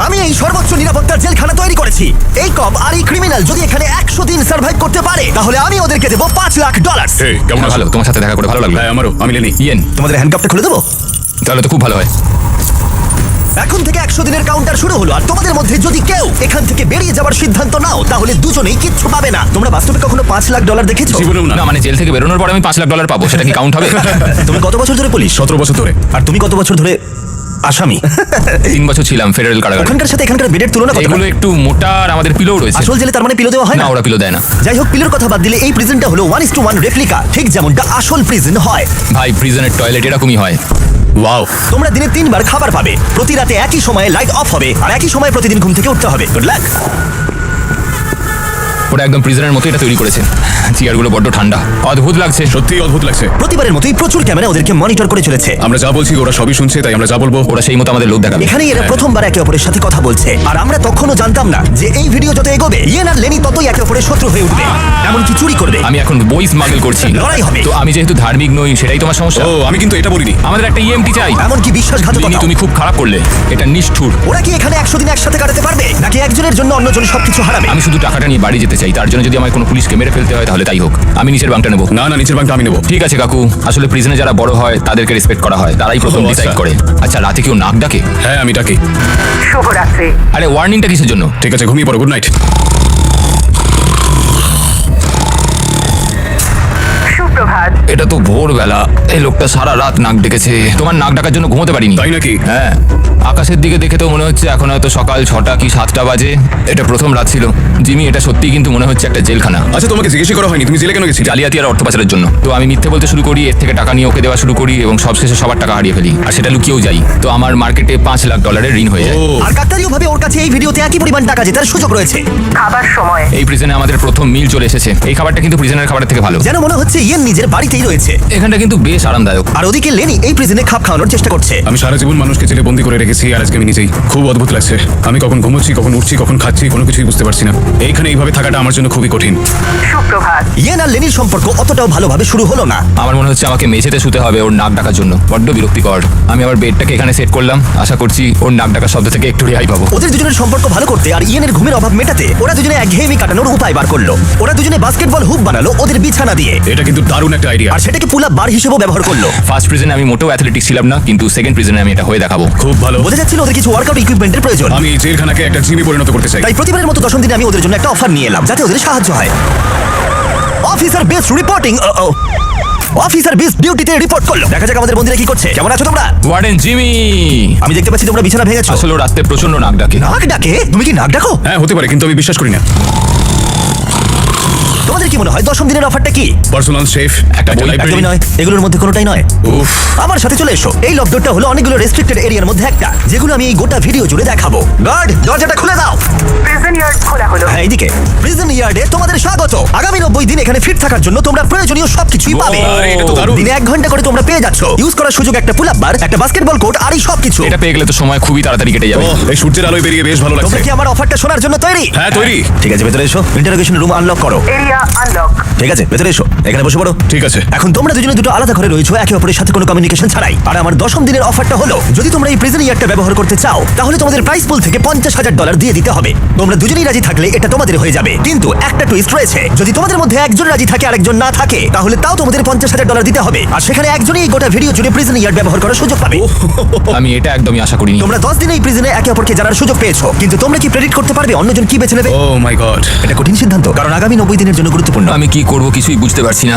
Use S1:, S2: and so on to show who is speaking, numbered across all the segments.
S1: আমি এই সর্বোচ্চ নিরাপত্তার জেলখানা তৈরি করেছি। এই কপ আর এই ক্রিমিনাল যদি এখানে 100 দিন সার্ভাইভ করতে পারে তাহলে আমি ওদেরকে দেবো $5,00,000।
S2: এই কেমন আছো?
S3: ভালো, তোমার সাথে দেখা করে ভালো লাগলো।
S2: হ্যাঁ আমারও। আমি লেনি।
S3: ইয়েন,
S1: তোমাদের হ্যান্ডকাপটা খুলে দেবো?
S3: তাহলে তো খুব ভালো হয়।
S1: এখন থেকে 100 দিনের কাউন্টার শুরু হলো, আর তোমাদের মধ্যে যদি কেউ এখান থেকে বেরিয়ে যাওয়ার সিদ্ধান্ত নাও তাহলে দুজনেই কিচ্ছু পাবে না। তোমরা বাস্তবে কখনো $5,00,000 দেখেছো?
S2: জীবনেও না।
S3: না মানে জেল থেকে বেরোনোর পর আমি $5,00,000 পাবো, সেটা কি কাউন্ট হবে?
S1: তুমি কত বছর ধরে পুলিশ?
S2: 17 বছর ধরে।
S1: আর তুমি কত বছর ধরে আসামি?
S3: 3 বছর ছিলাম ফেডারেল কারাগারে।
S1: ওখানকার সাথে এখানকার বেডের তুলনা কত?
S3: এগুলো একটু মোটা আর আমাদের পিলো রয়েছে।
S1: আসল জেলে তার মানে পিলো দেওয়া হয়
S3: না,
S1: না?
S3: ওরা পিলো দেয় না।
S1: যাই হোক, পিলোর কথা বাদ দিলে এই প্রিজনটা হলো 1:1 রেপ্লিকা, ঠিক যেমনটা আসল প্রিজন হয়।
S3: ভাই, প্রিজনের টয়লেট এরকমই হয়।
S2: ওয়াও।
S1: তোমরা দিনে 3 বার খাবার পাবে, প্রতি রাতে একই সময়ে লাইট অফ হবে, আর একই সময়ে প্রতিদিন ঘুম থেকে উঠতে হবে। Good luck.
S3: ওরা একদম প্রিজনের মতো এটা তৈরি করেছে। চেয়ারগুলো বড্ড ঠান্ডা, অদ্ভুত লাগছে।
S2: সত্যি অদ্ভুত লাগছে।
S1: প্রতিবারের মতোই প্রচুর ক্যামেরা ওদেরকে মনিটর করে চলেছে।
S2: আমরা যা বলছি ওরা সবই শুনছে, তাই আমরা যা বলবো
S3: ওরা সেই মতো আমাদের লোক দেখাবে।
S1: এখানেই এরা প্রথমবার একে অপরের সাথে কথা বলছে, আর আমরা তখনও জানতাম না যে এই ভিডিও যত এগোবে ইয়েন আর লেনি ততই একে অপরের শত্রু হয়ে উঠবে, এমনকি চুরি করবে।
S3: আমি এখন বই স্মাগল করছি।
S1: লড়াই হবে।
S3: তো আমি যেহেতু ধার্মিক নই, সেটাই তোমার সমস্যা।
S2: ও আমি কিন্তু এটা বলিনি।
S3: আমাদের একটা ইএমটি চাই।
S1: এমনকি বিশ্বাসঘাতকতা।
S3: লিনি, তুমি খুব খারাপ করলে। এটা নিষ্ঠুর।
S1: ওরা কি এখানে 100 দিন একসাথে কাটাতে পারবে, নাকি একজনের জন্য অন্যজন সবকিছু হারাবে?
S3: আমি শুধু টাকাটা নিয়ে বাড়ি যেতে চাই। তার জন্য যদি আমার কোনো পুলিশকে মেরে ফেলতে হয় তাহলে তাই হোক। আমি নিচের বাংটা নেবো।
S2: না না, নিচের বাংটা আমি নেবো।
S3: ঠিক আছে কাকু, আসলে প্রিজনে যারা বড় হয় তাদেরকে রেসপেক্ট করা হয়, তারাই প্রথম
S2: ও,
S3: ডিসাইড
S2: আচ্ছা।
S3: করে। আচ্ছা, রাতে কেউ নাক ডাকে?
S2: হ্যাঁ আমি ডাকি।
S4: শুভরাত্রি।
S3: আরে ওয়ার্নিংটা কিসের জন্য?
S2: ঠিক আছে, ঘুমিয়ে পড়ো। Good night.
S4: সুপ্রভাত।
S3: এটা তো ভোরবেলা। এই লোকটা সারা রাত নাক ডেকেছে। তোমার নাক ডাকার জন্য ঘুমোতে পারিনি।
S2: তাই নাকি?
S3: হ্যাঁ, আকাশের দিকে দেখে তো মনে হচ্ছে এখন হয়তো সকাল 6টা কি 7টা বাজে। এটা প্রথম রাত ছিল। জিমি, এটা সত্যি কিন্তু মনে হচ্ছে একটা জেলখানা।
S2: আচ্ছা তোমাকে জিজ্ঞেস করা হয়নি তুমি জেলে কেন গেছিলে?
S3: জালিয়াতি আর অর্থ পাচারের জন্য। তো আমি মিথ্যে বলতে শুরু করি, এর থেকে টাকা নিয়ে ওকে দেওয়া শুরু করি এবং সবশেষে সবার টাকা হারিয়ে ফেলি, আর সেটা লুকিয়েও যাই। তো আমার মার্কেটে $5,00,000 ঋণ হয়ে যায়।
S2: ও
S1: আর কাকতালীয় ভাবে ওর কাছে এই ভিডিওতে একই পরিমাণ টাকা জেতার সুযোগ রয়েছে।
S4: খাবার সময়।
S3: এই প্রিজনে আমাদের প্রথম মিল চলে এসেছে। এই খাবারটা কিন্তু প্রিজনের খাবারের থেকে ভালো।
S1: যেন মনে হচ্ছে ইয়েন নিজের বাড়িতেই রয়েছে।
S3: এখানটা কিন্তু বেশ আরামদায়ক।
S1: আর ওদিকে লেনি এই প্রিজনে খাপ খাওয়ানোর চেষ্টা করছে।
S2: আমি সারা জীবন মানুষকে জেলে বন্দি করে রেখেছি, আর আজকে আমি নিজেই। খুব অদ্ভুত লাগছে। আমি কখন ঘুমোচ্ছি, কখন উঠছি, কখন খাচ্ছি, কোনো কিছুই বুঝতে পারছি না। এইখানে এইভাবে থাকাটা আমার জন্য খুবই কঠিন।
S4: সুপ্রভাত।
S1: ইয়েন আর লেনির সম্পর্ক অতটাও ভালোভাবে শুরু হলো না।
S3: আমার মনে হচ্ছে আমাকে মেঝেতে শুতে হবে ওর নাক ডাকার জন্য। বড্ড বিরক্তিকর। আমি আবার বেডটাকে এখানে সেট করলাম, আশা করছি ওর নাক ডাকার শব্দ থেকে একটু রেহাই পাবো।
S1: ওদের দুজনের সম্পর্ক ভালো করতে আর ইয়েনের ঘুমের অভাব মেটাতে ওরা দুজনে একঘেয়েমি কাটানোর উপায় বার করলো। ওরা দুজনে বাস্কেটবল হুপ বানালো ওদের বিছানা দিয়ে,
S2: এটা কিন্তু দারুণ একটা আইডিয়া।
S1: আর সেটাকে পুল আপ বার হিসেবেও ব্যবহার করলো।
S3: ফার্স্ট প্রিজনে আমি মোটেও অ্যাথলেটিক্স ছিলাম না, কিন্তু সেকেন্ড প্রিজনে আমি এটা হয়ে দেখাবো।
S2: খুব ভালো।
S1: বোঝা যাচ্ছিল ওদের কিছু ওয়ার্কআউট ইকুইপমেন্টের প্রয়োজন।
S2: আমি এই জেলখানাকে একটা জিমে পরিণত করতে চাই।
S1: তাই প্রতিবারের মতো 10ম দিনে আমি ওদের জন্য একটা অফার নিয়ে এলাম, যাতে ওদের সাহায্য হয়। Officer best reporting. Officer best ডিউটিতে রিপোর্ট করলো। দেখা যাক আমাদের বন্ধুরা কি করছে। কেমন আছো তোমরা?
S3: ওয়ার্ডেন জিমি,
S1: আমি দেখতে পাচ্ছি তোমরা বিছানা ভেঙেছো।
S3: আসলে ও রাতে প্রচন্ড নাক ডাকে।
S1: নাক ডাকে? তুমি কি নাক ডাকো?
S2: হ্যাঁ হতে পারে, কিন্তু আমি বিশ্বাস করি না।
S1: তোমাদের কি মনে হয় 10ম দিনের অফারটা কি?
S2: পার্সোনাল শেফ, একটা বই,
S1: একদমই নয়, এগুলোর মধ্যে কোনোটাই নয়।
S2: উফ।
S1: আমার সাথে চলে এসো। এই লকডাউনটা হলো অনেকগুলো রেস্ট্রিক্টেড এরিয়ার মধ্যে একটা, যেগুলো আমি এই গোটা ভিডিও জুড়ে দেখাবো। গার্ড, দরজাটা খুলে দাও।
S4: প্রিজন ইয়ার্ড খোলা হলো।
S1: হ্যাঁ, এইদিকে। প্রিজন ইয়ার্ডে তোমাদের স্বাগত। আগামী 90 দিন এখানে ফিট থাকার জন্য তোমরা প্রয়োজনীয় সবকিছুই পাবে।
S2: আরে, এটা তো দারুণ।
S1: দিনে 1 ঘন্টা করে তোমরা পেয়ে যাচ্ছ। ইউজ করার সুযোগ একটা পুল আপ বার, একটা বাস্কেটবল কোর্ট, আর এই সবকিছু।
S3: এটা পেয়ে গেলে তো সময় খুবই তাড়াতাড়ি কেটে যাবে।
S2: ওহ, এই সূর্যের আলোয় বেরিয়ে বেশ ভালো লাগছে।
S1: তোমরা কি আমার অফারটা শোনার জন্য তৈরি?
S2: হ্যাঁ তৈরি।
S1: ঠিক আছে, ভেতরে এসো। ইন্টারোগেশন রুম আনলক করো।
S4: Area unlock.
S1: ঠিক আছে, ভেতরে এসো। এখানে বসে পড়ো।
S2: ঠিক আছে।
S1: এখন তোমরা দুজনে দুটো আলাদা ঘরে রয়েছো, একে অপরের সাথে কোনো কমিউনিকেশন ছাড়াই। আর আমার 10ম দিনের অফারটা হলো, যদি তোমরা এই প্রিজন ইয়ারটা ব্যবহার করতে চাও তাহলে তোমাদের প্রাইস পুল থেকে $50,000 দিয়ে দিতে হবে। তোমরা দুজনেই রাজি থাকলে এটা তোমাদের হয়ে যাবে, কিন্তু একটা টুইস্ট রয়েছে। যদি তোমাদের মধ্যে একজন রাজি থাকে আর একজন না থাকে, তাহলে তাও তোমাদের $50,000 দিতে হবে। আর সেখানে একজনই এই গোটা ভিডিও জুড়ে প্রিজন ইয়ার ব্যবহার করার সুযোগ পাবে।
S3: আমি এটা একদমই আশা করিনি।
S1: তোমরা 10 দিনে এই প্রিজনে একে অপরকে জানার সুযোগ পেয়েছো, কিন্তু তোমরা কি প্রেডিক্ট করতে পারবে অন্যজন কি বেছে নেবে?
S2: ও মাই গড।
S1: এটা কঠিন সিদ্ধান্ত, কারণ আগামী 90 দিনের জন্য গুরুত্বপূর্ণ।
S3: আমি কি করব কিছুই বুঝতে পারছি না।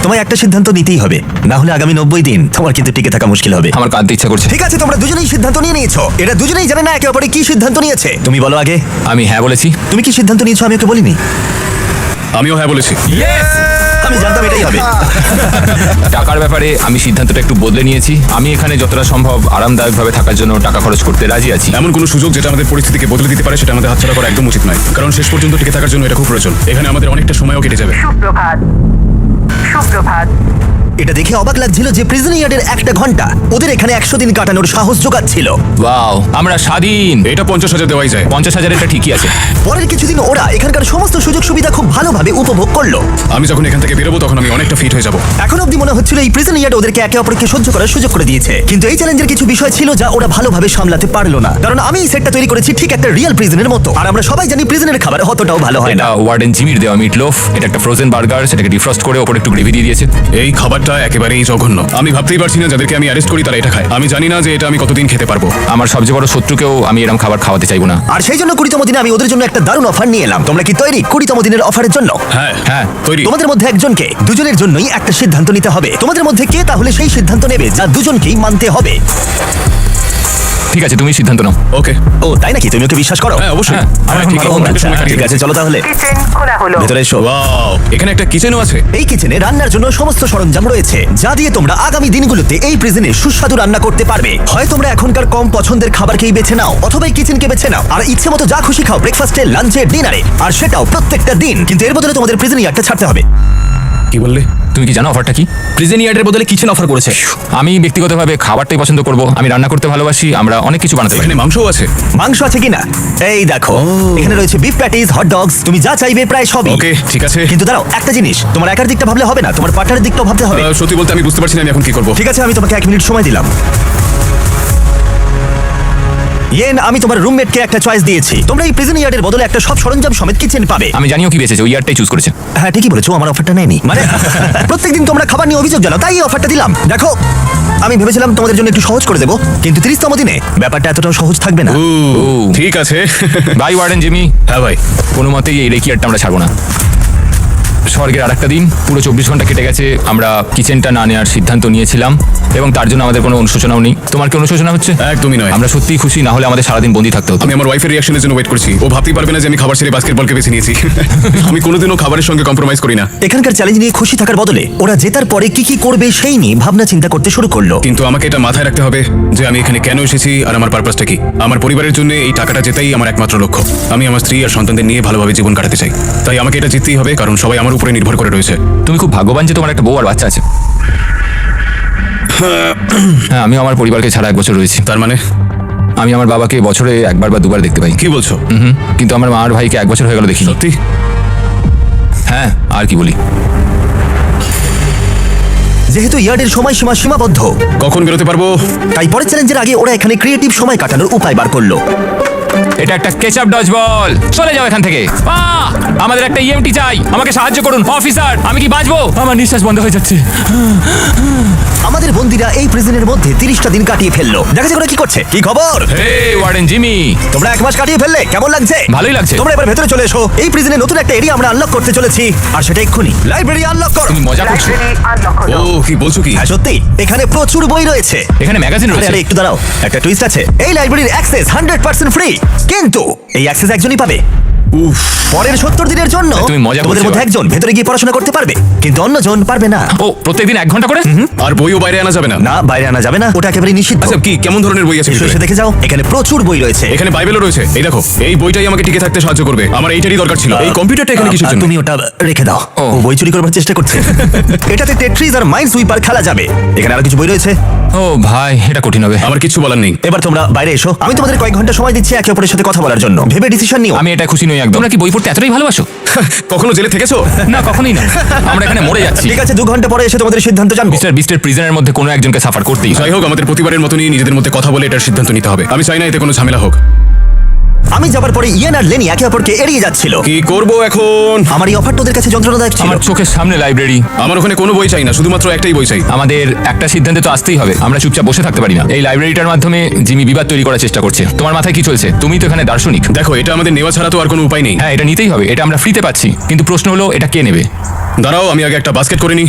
S1: তোমায় একটা সিদ্ধান্ত নিতেই হবে, না হলে আগামী 90 দিন তোমার কিন্তু টিকে থাকা মুশকিল হবে।
S3: আমার কাঁদতে ইচ্ছা করছে।
S1: ঠিক আছে, তোমরা দুজনেই সিদ্ধান্ত নিয়ে নিয়েছো। এরা দুজনেই জানে না একে অপরে কি সিদ্ধান্ত নিয়েছে। তুমি বলো আগে।
S3: আমি হ্যাঁ বলেছি।
S1: তুমি কি সিদ্ধান্ত নিয়েছো আমি ওকে বলিনি?
S2: আমিও হ্যাঁ বলেছি।
S1: আমি জানতাম এটাই হবে।
S3: টাকার ব্যাপারে আমি সিদ্ধান্তটা একটু বদলে নিয়েছি। আমি এখানে যতটা সম্ভব আরামদায়কভাবে থাকার জন্য টাকা খরচ করতে রাজি আছি।
S2: এমন কোনো সুযোগ যেটা আমাদের পরিস্থিতিকে বদলে দিতে পারে সেটা আমাদের হাতছাড়া করা একদম উচিত নয়, কারণ শেষ পর্যন্ত টিকে থাকার জন্য এটা খুব প্রয়োজন। এখানে আমাদের অনেকটা সময়ও কেটে যাবে।
S4: সুপ্রভাত। সুপ্রভাত।
S1: এটা দেখে অবাক লাগছিল যে প্রিজন ইয়ার্ডের একটা ঘন্টা ওদের এখানে 100 দিন কাটানোর সাহস জোগাচ্ছিল।
S3: ওয়াও, আমরা স্বাধীন।
S2: এটা 50,000 দেওয়াই যায়।
S3: 50,000 এটা ঠিকই আছে।
S1: পরের কিছুদিন ওরা এখানকার সমস্ত সুযোগ সুবিধা খুব ভালোভাবে উপভোগ করলো।
S2: আমি যখন এখান থেকে বেরোবো তখন আমি অনেকটা ফিট হয়ে যাব।
S1: এখন অব্দি মনে হচ্ছিল এই প্রিজন ইয়ার্ড ওদেরকে একে অপরকে সহ্য করার সুযোগ করে দিয়েছে, কিন্তু এই চ্যালেঞ্জের কিছু বিষয় ছিল যা ওরা ভালোভাবে সামলাতে পারলো না। কারণ আমি এই সেটটা তৈরি করেছি ঠিক একটা রিয়েল প্রিজনের মতো, আর আমরা সবাই জানি প্রিজনের খাবার অতটাও ভালো হয় না।
S3: এটা ওয়ার্ডেন জিমির দেওয়া মিট লোফ। এটা একটা ফ্রোজেন বার্গার, সেটাকে ডিফ্রস্ট করে ওপরে একটু গ্রেভি দিয়ে দিয়েছে।
S2: এই খাবারটা একেবারেই জঘন্য। আমি ভাবতেই পারছি না যাদেরকে আমি অ্যারেস্ট করি তারা এটা খায়। আমি জানি না যে এটা আমি কতদিন খেতে পারবো।
S3: আমার সবচেয়ে বড় শত্রুকেও আমি এরকম খাবার খাওয়াতে চাইবো না।
S1: আর সেই জন্য 20তম দিনে আমি ওদের জন্য একটা দারুণ অফার নিয়ে এলাম। তোমরা কি তৈরি 20তম দিনের অফারের জন্য?
S2: হ্যাঁ
S3: হ্যাঁ।
S2: তৈরি।
S1: তোমাদের মধ্যে একজনকে দুজনের জন্যই একটা সিদ্ধান্ত নিতে হবে। তোমাদের মধ্যে কে তাহলে সেই সিদ্ধান্ত নেবে যা দুজনকেই মানতে হবে?
S3: ঠিক আছে, তুমি সিদ্ধান্ত নাও।
S2: ওকে।
S1: ও তাই নাকি? তুমি ওকে বিশ্বাস করো?
S2: হ্যাঁ অবশ্যই।
S3: হ্যাঁ, আমার এখন
S2: ঠিক
S3: ভালো
S2: আছে,
S3: মনে
S2: একটু
S3: হচ্ছে।
S2: সময় কাটিয়ে
S1: ঠিক আছে, চলো তাহলে
S4: কিচেন খোলা হলো।
S1: ভেতরে এসো।
S2: ওয়াও, এখানে একটা কিচেনও আছে।
S1: এই কিচেনে রান্নার জন্য সমস্ত সরঞ্জাম রয়েছে, যা দিয়ে তোমরা আগামী দিনগুলোতে এই প্রিজনে সুস্বাদু রান্না করতে পারবে। হয় তোমরা এখনকার কম পছন্দের খাবারকেই বেছে নাও, অথবা এই কিচেনকে বেছে নাও আর ইচ্ছে মতো যা খুশি খাও ব্রেকফাস্টে, লাঞ্চে, ডিনারে, আর সেটাও প্রত্যেকটা দিন। কিন্তু এর বদলে তোমাদের প্রিজন ইয়ার্ডটা ছাড়তে হবে।
S2: কি বললে?
S3: তুমি কি জানো অফারটা কি?
S5: প্রিজন ইয়ার্ডের বদলে কিচেন অফার করেছে।
S3: আমি ব্যক্তিগতভাবে খাবারটাই পছন্দ করব। আমি রান্না করতে ভালোবাসি, আমরা অনেক কিছু বানাতে পারি।
S2: এখানে মাংসও আছে।
S1: মাংস আছে কিনা? এই দেখো, এখানে রয়েছে বিফ প্যাটিস, হট ডগস, তুমি যা চাইবে প্রায় সবই।
S2: ওকে, ঠিক আছে।
S1: কিন্তু দাঁড়াও, একটা জিনিস, তোমার একার দিকটা ভাবলে হবে না, তোমার পার্টনারের দিকটাও ভাবতে হবে।
S2: সত্যি বলতে আমি বুঝতে পারছি না আমি এখন কি করবো।
S1: ঠিক আছে, আমি তোমাকে 1 মিনিট সময় দিলাম। ইয়েন, আমি তোমার রুমমেটকে একটা চয়েস দিয়েছি। তোমরা এই প্রিজন ইয়ার্ডের বদলে একটা সব সরঞ্জাম সমেত কিচেন পাবে।
S3: আমি জানিও কি বেঁচেছে, ওই ইয়ারটাই চুজ করেছে।
S1: হ্যাঁ ঠিকই বলেছো, আমার অফারটা নেয়নি। মানে প্রত্যেকদিন তোমরা খাবার নিয়ে অভিযোগ জানাও, তাই এই অফারটা দিলাম। দেখো, আমি ভেবেছিলাম তোমাদের জন্য একটু সহজ করে দেবো, কিন্তু 30তম দিনে ব্যাপারটা এতটাও সহজ থাকবে না।
S2: ঠিক আছে।
S3: Bye warden Jimmy.
S2: হ্যাঁ ভাই।
S3: কোনো মতেই এই রেকিয়ারটা আমরা ছাড়বো না। স্বর্গের আরেকটা দিন, পুরো 24 ঘন্টা কেটে গেছে। আমরা কিচেনটা না নেওয়ার সিদ্ধান্ত নিয়েছিলাম এবং তার জন্য আমাদের কোনো অনুশোচনাও নেই। তোমার কি অনুশোচনা হচ্ছে?
S2: একদমই নয়।
S3: আমরা সত্যিই খুশি, না হলে আমাদের সারাদিন বন্দি থাকতে হতো।
S2: আমি আমার ওয়াইফের রিঅ্যাকশনের জন্য ওয়েট করছি। ও ভাবতেই পারবে না যে আমি খাবার ছেড়ে বাস্কেটবলকে বেছে নিয়েছি। আমি কোনোদিনও খাবারের সঙ্গে কম্প্রোমাইজ করি না।
S1: এখানকার চ্যালেঞ্জ নিয়ে খুশি থাকার বদলে ওরা জেতার পরে কি কি করবে সেই নিয়ে ভাবনা চিন্তা করতে শুরু করলো।
S2: কিন্তু আমাকে এটা মাথায় রাখতে হবে যে আমি এখানে কেন এসেছি আর আমার পারপাসটা কি। আমার পরিবারের জন্য এই টাকাটা জেতাই আমার একমাত্র লক্ষ্য। আমি আমার স্ত্রী আর সন্তানদের নিয়ে ভালোভাবে জীবন কাটাতে চাই। তাই আমাকে এটা জিততেই হবে, কারণ সবাই আমার উপরে নির্ভর করে রয়েছে।
S3: তুমি খুব ভাগ্যবান যে তোমার একটা বউ আর বাচ্চা আছে। হ্যাঁ, আমিও আমার পরিবারকে ছাড়া 1 বছর রয়েছি।
S2: তার মানে
S3: আমি আমার বাবাকে বছরে 1বার বা 2বার দেখতে পাই।
S2: কি বলছো?
S3: কিন্তু আমার মা আর ভাইকে 1 বছর হয়ে গেল দেখিনি।
S2: সত্যি?
S3: হ্যাঁ, আর কি বলি।
S1: যেহেতু ইয়ার্ডের সময়সীমা সীমাবদ্ধ,
S2: কখন বেরোতে পারবো?
S1: তাই পরের চ্যালেঞ্জের আগে ওরা এখানে ক্রিয়েটিভ সময় কাটানোর উপায় বার করলো।
S3: এটা একটা কেচাপ ডজ বল। চলে যাও এখান থেকে। আমাদের একটা ইএমটি চাই, আমাকে সাহায্য করুন অফিসার। আমি কি বাঁচবো? আমার নিঃশ্বাস বন্ধ হয়ে যাচ্ছে।
S1: আমাদের বন্দীরা এই প্রিজনের মধ্যে 30টা দিন কাটিয়ে ফেললো। দেখা যাক ওরা কি করছে। কি খবর?
S3: হে ওয়ার্ডেন জিমি,
S1: তোমরা 1 মাস কাটিয়ে ফেললে, কেমন লাগছে?
S3: ভালোই লাগছে।
S1: তোমরা এবার ভেতরে চলে এসো। এই প্রিজনে নতুন একটা এরিয়া আমরা আনলক করতে চলেছি, আর সেটা এক্ষুনি। লাইব্রেরি আনলক করো।
S3: তুমি মজা করছো?
S4: লাইব্রেরি আনলক
S2: ও
S4: হলো।
S2: কি বলছো কি?
S1: হ্যাঁ সত্যি, এখানে প্রচুর বই রয়েছে।
S3: এখানে ম্যাগাজিন
S1: আরে
S3: রয়েছে।
S1: আরে একটু দাঁড়াও, একটা টুইস্ট আছে। এই লাইব্রেরির অ্যাক্সেস 100% ফ্রি, কিন্তু এই অ্যাক্সেস একজনই পাবে।
S2: উফ,
S1: পরের 70 দিনের জন্য
S3: তুমি মজা করছো
S1: তোমাদের মধ্যে
S3: এবার।
S1: একজন ভেতরে গিয়ে পড়াশোনা করতে পারবে, কিন্তু অন্যজন পারবে না।
S3: ও প্রত্যেকদিন 1 ঘন্টা করে?
S2: আর বইও বাইরে আনা যাবে না?
S1: না, বাইরে আনা যাবে না, ওটা একেবারে নিষিদ্ধ।
S2: আচ্ছা, কি কেমন ধরনের বই আছে
S1: এসো,
S2: ভিতরে?
S1: এসে দেখে যাও, এখানে প্রচুর বই রয়েছে।
S2: এখানে বাইবেলও রয়েছে। এই দেখো, এই বইটাই আমাকে টিকে থাকতে সাহায্য করবে। আমার এইটারই দরকার ছিল। এই কম্পিউটারটা এখানে কিসের জন্য?
S1: তুমি ওটা রেখে দাও।
S3: ও।
S1: ও বই চুরি করবার চেষ্টা করছে। এটাতে টেট্রিস আর মাইন্ড সুইপার খেলা যাবে। এখানে আরো কিছু বই রয়েছে।
S3: ও ভাই, এটা কঠিন হবে।
S2: আমার কিচ্ছু বলার নেই।
S1: এবার তোমরা বাইরে এসো, আমি তোমাদের কয়েক ঘন্টা সময় দিচ্ছি একে অপরের সাথে কথা বলার জন্য। ভেবে ডিসিশন নিও।
S3: আমি এটা খুশি নই একদম। তোমরা কি বই পড়তে এতটাই ভালোবাসো?
S2: কখনো জেলে থেকেছো?
S3: না, কখনোই না। আমরা এখানে মরে যাচ্ছি।
S1: ঠিক আছে, 2 ঘন্টা পরে এসে তোমাদের সিদ্ধান্ত জানবো।
S3: মিস্টার বিস্টের প্রিজনের মধ্যে কোনো একজনকে সাফার করতেই হয়।
S2: যাই হোক, আমাদের প্রতিবারের মতনই নিজেদের মধ্যে কথা বলে এটার সিদ্ধান্ত নিতে হবে। আমি চাই না এতে কোনো ঝামেলা হোক।
S1: আমি যাবার পরে ইয়েন আর লেনি একে অপরকে এড়িয়ে যাচ্ছিল।
S2: কি করব এখন?
S1: আমার এই অফারটা ওদের কাছে যন্ত্রণাদায়ক ছিল।
S3: আমার চোখের সামনে লাইব্রেরি।
S2: আমার ওখানে কোনো বই চাই না, শুধুমাত্র একটাই বই চাই।
S3: আমাদের একটা সিদ্ধান্তে তো আসতেই হবে। আমরা চুপচাপ বসে থাকতে পারি না। এই লাইব্রেরিটার মাধ্যমে জিমি বিবাদ তৈরি করার চেষ্টা করছে। তোমার মাথায় কি চলছে? তুমি তো এখানে দার্শনিক।
S2: দেখো, এটা আমাদের নেওয়া ছাড়া তো আর কোনো উপায় নেই।
S3: হ্যাঁ, এটা নিতেই হবে। এটা আমরা ফ্রিতে পাচ্ছি, কিন্তু প্রশ্ন হলো এটা কে নেবে?
S2: দাঁড়াও, আমি আগে একটা বাস্কেট করে নিই।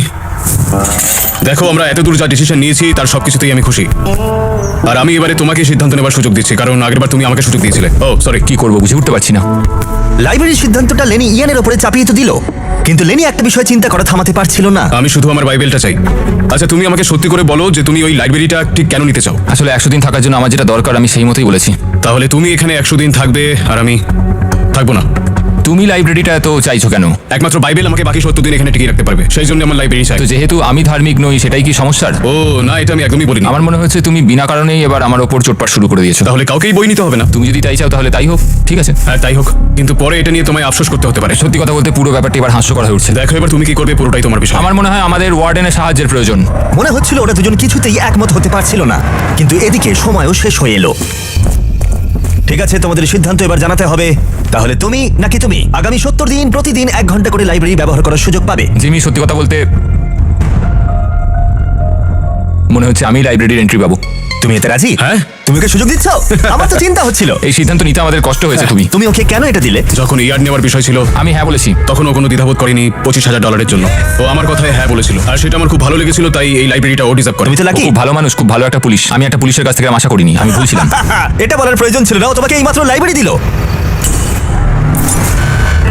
S2: দেখো, আমরা এত দূর যা ডিসিশন নিয়েছি তার সবকিছুতেই আমি খুশি। আর আমি এবারে তোমাকে সিদ্ধান্ত নেবার সুযোগ দিচ্ছি, কারণ আগেরবার তুমি আমাকে সুযোগ দিয়েছিলে। ও সরি।
S3: কি করবো বুঝে উঠতে পারছি না।
S1: লাইব্রেরির সিদ্ধান্তটা লেনি ইয়ানের উপরে চাপিয়ে তো দিল, কিন্তু লেনি একটা বিষয় চিন্তা করা থামাতে পারছিল না।
S2: আমি শুধু আমার বাইবেলটা চাই। আচ্ছা, তুমি আমাকে সত্যি করে বলো যে তুমি ওই লাইব্রেরিটা ঠিক কেন নিতে চাও?
S3: আসলে 100 দিন থাকার জন্য আমার যেটা দরকার আমি সেই মতোই বলেছি।
S2: তাহলে তুমি এখানে 100 দিন থাকবে আর আমি থাকবো না।
S3: তুমি লাইব্রেরিটা এত চাইছো কেন?
S2: একমাত্র বাইবেল আমাকে বাকি 70 দিন এখানে টিকিয়ে রাখতে পারবে, সেই জন্য আমার লাইব্রেরি চাই।
S3: তো যেহেতু আমি ধার্মিক নই, সেটাই কি সমস্যার?
S2: ও না, এটা আমি একদমই বলিনি।
S3: আমার মনে হচ্ছে তুমি বিনা কারণেই এবার আমার ওপর চোটপাট শুরু করে দিয়েছো।
S2: তাহলে কাউকেই বই নিতে হবে না?
S3: তুমি যদি তাই চাও তাহলে তাই হোক, ঠিক আছে।
S2: হ্যাঁ তাই হোক, কিন্তু পরে এটা নিয়ে তোমায় আফসোস করতে হতে পারে।
S3: সত্যি কথা বলতে পুরো ব্যাপারটা এবার হাস্যকর হয়ে উঠছে।
S2: দেখো এবার তুমি কি করবে, পুরোটাই তোমার বিষয়।
S3: আমার মনে হয় আমাদের ওয়ার্ডেনের সাহায্যের প্রয়োজন।
S1: মনে হচ্ছিল ওরা দুজন কিছুতেই একমত হতে পারছিল না, কিন্তু এদিকে সময়ও শেষ হয়ে এলো। ঠিক আছে, তোমাদের সিদ্ধান্ত এবার জানাতে হবে। তাহলে তুমি নাকি তুমি আগামী 70 দিন প্রতিদিন 1 ঘন্টা করে লাইব্রেরি ব্যবহার করার সুযোগ পাবে।
S3: জিমি, সত্যি কথা বলতে মনে হচ্ছে আমি লাইব্রেরির এন্ট্রি পাবো।
S1: তুমি এতে রাজি?
S2: হ্যাঁ।
S1: তুমি ওকে সুযোগ দিচ্ছ? আমার তো চিন্তা হচ্ছিল।
S3: এই সিদ্ধান্ত নিতে আমাদের কষ্ট হয়েছে খুবই।
S1: তুমি ওকে কেন এটা দিলে?
S2: যখন ইয়ার্ড নেওয়ার বিষয় ছিল
S3: আমি হ্যাঁ বলেছি।
S2: তখন ও কোনো দ্বিধাবোধ করেনি $25,000 জন্য। ও আমার কথায় হ্যাঁ বলেছিল, আর সেটা আমার খুব ভালো লেগেছিল, তাই এই লাইব্রেরিটা ও ডিজার্ভ করে।
S1: তুমি তো
S3: ও
S1: লাকি।
S3: খুব ভালো মানুষ, খুব ভালো একটা পুলিশ। আমি একটা পুলিশের কাছ থেকে আশা করিনি, আমি ভুলছিলাম।
S1: এটা বলার প্রয়োজন ছিল না, ও তোমাকে এইমাত্র লাইব্রেরি দিল।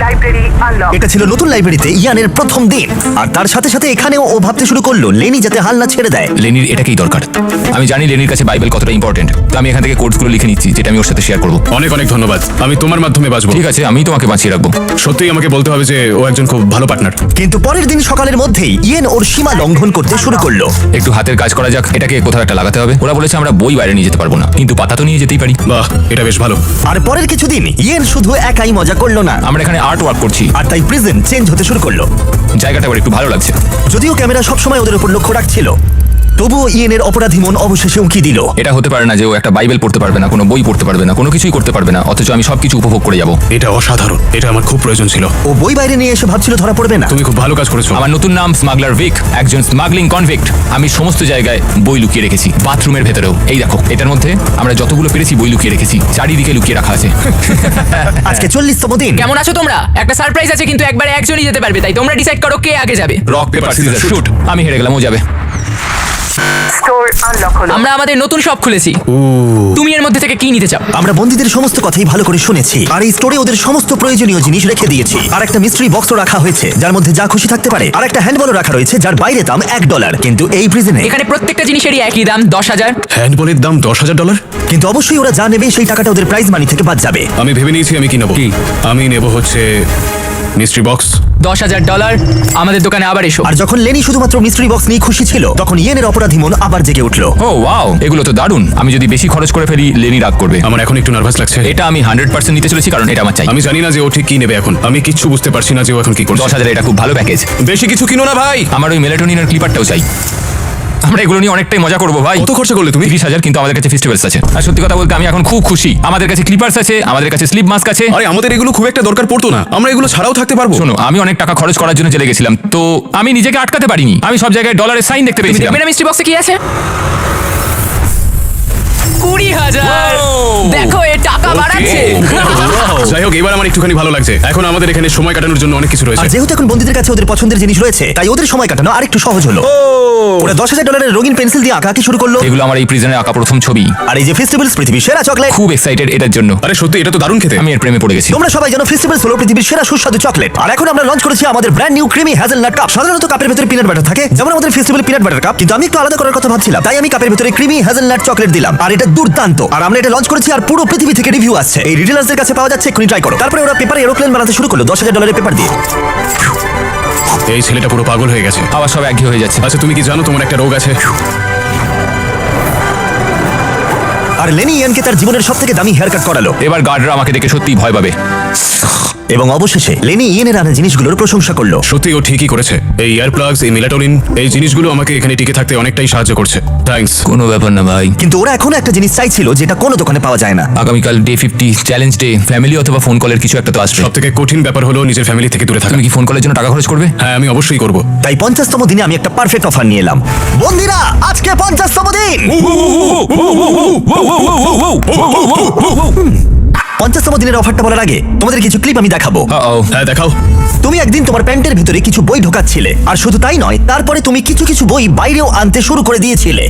S4: Library unlock.
S1: এটা ছিল নতুন লাইব্রেরিতে ইয়ানের প্রথম দিন, আর তার সাথে সাথে এখানেও ও ভাবতে শুরু করলো লেনি যাতে হাল না ছেড়ে দেয়।
S3: লেনির এটাকেই দরকার। আমি জানি লেনির কাছে বাইবেল কতটা ইম্পর্টেন্ট, তো আমি এখান থেকে কোডসগুলো লিখে নিচ্ছি, যেটা আমি ওর সাথে শেয়ার করবো।
S2: অনেক অনেক ধন্যবাদ, আমি তোমার মাধ্যমে বাঁচবো।
S3: ঠিক আছে, আমি তোমাকে বাঁচিয়ে রাখবো।
S2: সত্যিই আমাকে বলতে হবে যে ও একজন খুব ভালো পার্টনার।
S1: কিন্তু পরের দিন সকালের মধ্যেই ইয়েন ওর সীমা লঙ্ঘন করতে শুরু করলো।
S3: একটু হাতের কাজ করা যাক, এটাকে কোথাও একটা লাগাতে হবে। ওরা বলেছে আমরা বই বাইরে নিয়ে যেতে পারবো না, কিন্তু পাতা তো নিয়ে যেতেই পারি।
S2: বাহ, এটা বেশ ভালো।
S1: আর পরের কিছুদিন ইয়েন শুধু একাই মজা করলো না,
S3: আমরা এখানে আর্ট ওয়ার্ক করছি,
S1: আর তাই প্রিজন চেঞ্জ হতে শুরু করলো।
S3: জায়গাটা আবার একটু ভালো লাগছে।
S1: যদিও ক্যামেরা সবসময় ওদের উপর লক্ষ্য রাখছিল, তবুও ইয়েনের অপরাধী মন অবশেষে উঁকি দিল।
S3: এটা হতে পারে না যে ও একটা বাইবেল পড়তে পারবে না, কোনো বই পড়তে পারবে না, কোনো কিছুই করতে পারবে না, অথচ আমি সবকিছু উপভোগ করে যাব।
S2: এটা অসাধারণ, এটা আমার খুব প্রয়োজন ছিল।
S1: ও বই বাইরে নিয়ে এসে ভাবছিল ধরা পড়বে না।
S2: তুমি খুব ভালো কাজ করেছো।
S3: আমার নতুন নাম স্মাগলার ভিক, একজন স্মাগলিং কনভিক্ট। আমি সমস্ত জায়গায় বই লুকিয়ে রেখেছি, বাথরুমের ভেতরেও। এই দেখো, এটার মধ্যে আমরা যতগুলো পেরেছি বই লুকিয়ে রেখেছি, চারিদিকে লুকিয়ে রাখা আছে।
S1: আজকে 40তম দিন।
S6: কেমন আছো তোমরা? একটা সারপ্রাইজ আছে, কিন্তু একবারে একজনই যেতে পারবে, তাই তোমরা ডিসাইড করো কে আগে যাবে।
S3: Rock paper scissor shoot. আমি হেরে গেলাম, ও যাবে।
S4: স্টোর আনলক হলো।
S6: আমরা আমাদের নতুন শপ খুলেছি। তুমি এর মধ্যে থেকে কি নিতে চাও?
S1: আমরা বন্দীদের সমস্ত কথাই ভালো করে শুনেছি, আর এই স্টোরে ওদের সমস্ত প্রয়োজনীয় জিনিস রেখে দিয়েছি। আর একটা মিস্ট্রি বক্সও রাখা হয়েছে, যার মধ্যে যা খুশি থাকতে পারে। আর একটা হ্যান্ডবলও রাখা রয়েছে, যার বাইরে দাম $1, কিন্তু এই প্রিজনে।
S6: এখানে প্রত্যেকটা জিনিসেরই একই দাম, 10,000।
S2: হ্যান্ডবলের দাম $10,000?
S1: কিন্তু অবশ্যই ওরা যা নেবে সেই টাকাটা ওদের প্রাইজ মানি থেকে বাদ যাবে।
S2: আমি ভেবে নিয়েছি আমি কি নেবো। আমি নেব হচ্ছে মিস্ট্রি বক্স।
S6: $10,000। আমাদের দোকানে আবার এসো।
S1: আর যখন লেনি শুধুমাত্র মিস্ট্রি বক্স নিয়ে খুশি ছিল, তখন ইয়েনের অপরাধী মন আবার জেগে উঠলো।
S3: ও ওয়াও, এগুলো তো দারুণ। আমি যদি বেশি খরচ করে ফেলি, লেনি রাগ করবে।
S2: আমার এখন একটু নার্ভাস লাগছে।
S3: এটা আমি 100% নিতে চলেছি, কারণ এটা আমার চাই।
S2: আমি জানি না যে ও ঠিক কি নেবে এখন। আমি কিচ্ছু বুঝতে পারছি না যে ও এখন কি করছে।
S3: 10,000 এটা খুব ভালো প্যাকেজ।
S2: বেশি কিছু কিনো না ভাই।
S3: আমার ওই মেলাটোনিনের ক্লিপারটাও চাই। আমরা এগুলো নিয়ে অনেকটাই মজা করবো ভাই।
S2: কত খরচা করলে তুমি?
S3: 30,000, কিন্তু আমাদের কাছে ফেস্টিভ্যালস আছে। আর সত্যি কথা বলতে আমি এখন খুব খুশি। আমাদের কাছে ক্লিপার্স আছে, আমাদের কাছে স্লিপ মাস্ক আছে।
S2: আরে আমাদের এগুলো খুব একটা দরকার পড়তো না, আমরা এগুলো ছাড়াও থাকতে পারবো।
S3: শোনো, আমি অনেক টাকা খরচ করার জন্য চলে গেছিলাম, তো আমি নিজেকে আটকাতে পারিনি। আমি সব জায়গায় ডলারের সাইন দেখতে পেয়েছিলাম।
S6: দেখবে না মিস্ট্রি বক্সে কি আছে? 20,000। দেখো, এ টাকা বাড়াচ্ছে।
S2: যাই হোক, এবার আমার একটুখানি ভালো লাগছে। এখন আমাদের এখানে সময় কাটানোর জন্য অনেক কিছু
S1: আর
S2: রয়েছে।
S1: যেহেতু এখন বন্দীদের কাছে ওদের পছন্দের জিনিস রয়েছে, তাই ওদের সময় কাটানো আরেকটু সহজ হলো। ওরা $10,000 রঙিন পেন্সিল দিয়ে আঁকা শুরু করলো।
S3: এগুলো আমার এই প্রিজনে আঁকা প্রথম ছবি।
S1: আর এই যে ফেস্টিভ্যালস পৃথিবীর সেরা চকলেট।
S3: খুব এক্সাইটেড এটার জন্য।
S2: আরে সত্যি, এটা তো দারুণ খেতে।
S3: আমি এর প্রেমে পড়ে গেছি।
S1: তোমরা সবাই জানো ফেস্টিভ্যালস হলো পৃথিবীর সেরা সুস্বাদু চকলেট। আর এখন আমরা লঞ্চ করেছি আমাদের brand new creamy hazelnut cup. সাধারণত কাপের ভিতরে পিনাট বাটার থাকে, যেমন আমাদের ফেস্টিভ্যাল পিনাট বাটার কাপ, কিন্তু আমি একটু আলাদা করার কথা ভাবছিলাম, তাই আমি কাপের ভিতরে ক্রিমি হ্যাজেলনাট চকলেট দিলাম। আর এটা দুর্দান্ত। আর আমরা এটা লঞ্চ করেছি, আর পুরো পৃথিবী থেকে রিভিউ আসছে। এই রিটেলার্সদের কাছে পাওয়া যাচ্ছে, এক্ষুনি ট্রাই করো। তারপরে ওরা পেপারে এরোপ্লেন বানাতে শুরু করলো $10,000 পেপার দিয়ে।
S2: এই ছেলেটা পুরো পাগল হয়ে গেছে।
S3: আবার সব একঘেয়ে হয়ে যাচ্ছে।
S2: আচ্ছা, তুমি কি জানো তোমার একটা রোগ আছে?
S1: আর লেনি ইয়ানকে তার জীবনের সবথেকে দামি হেয়ার কাট করালো।
S3: এবার গার্ডরা আমাকে দেখে সত্যিই ভয় পাবে।
S1: এবং অবশেষে লেনি ইয়েনের আনা জিনিসগুলোর প্রশংসা করলো।
S2: সত্যি ও ঠিকই করেছে। এই ইয়ার প্লাগস, এই মেলাটোনিন, এই জিনিসগুলো আমাকে এখানে টিকে থাকতে অনেকটাই সাহায্য করছে। থ্যাঙ্কস।
S3: কোনো ব্যাপার না ভাই।
S1: কিন্তু ওরা এখনো একটা জিনিস চাইছিল, যেটা কোনো দোকানে পাওয়া যায় না।
S3: আগামীকাল ডে 50 চ্যালেঞ্জ ডে, ফ্যামিলি অথবা ফোন কলের কিছু একটা তো আসবে।
S2: সব থেকে কঠিন ব্যাপার হলো নিজের ফ্যামিলি থেকে দূরে থাকা।
S3: তুমি কি ফোন কলের জন্য টাকা খরচ করবে?
S2: হ্যাঁ, আমি অবশ্যই করব।
S1: তাই 50তম দিনে আমি একটা পারফেক্ট অফার নিয়ে এলাম। বন্ধুরা, আজকে 50তম দিন। 50তম দিনের অফারটা বলার আগে তোমাদের কিছু ক্লিপ আমি দেখাবো।
S2: হ্যাঁ, দেখাও।
S1: তুমি একদিন তোমার প্যান্টের ভিতরে কিছু বই ঢোকাচ্ছিলে, আর শুধু তাই নয়, তারপরে তুমি কিছু কিছু বই বাইরেও আনতে শুরু করে দিয়েছিলে।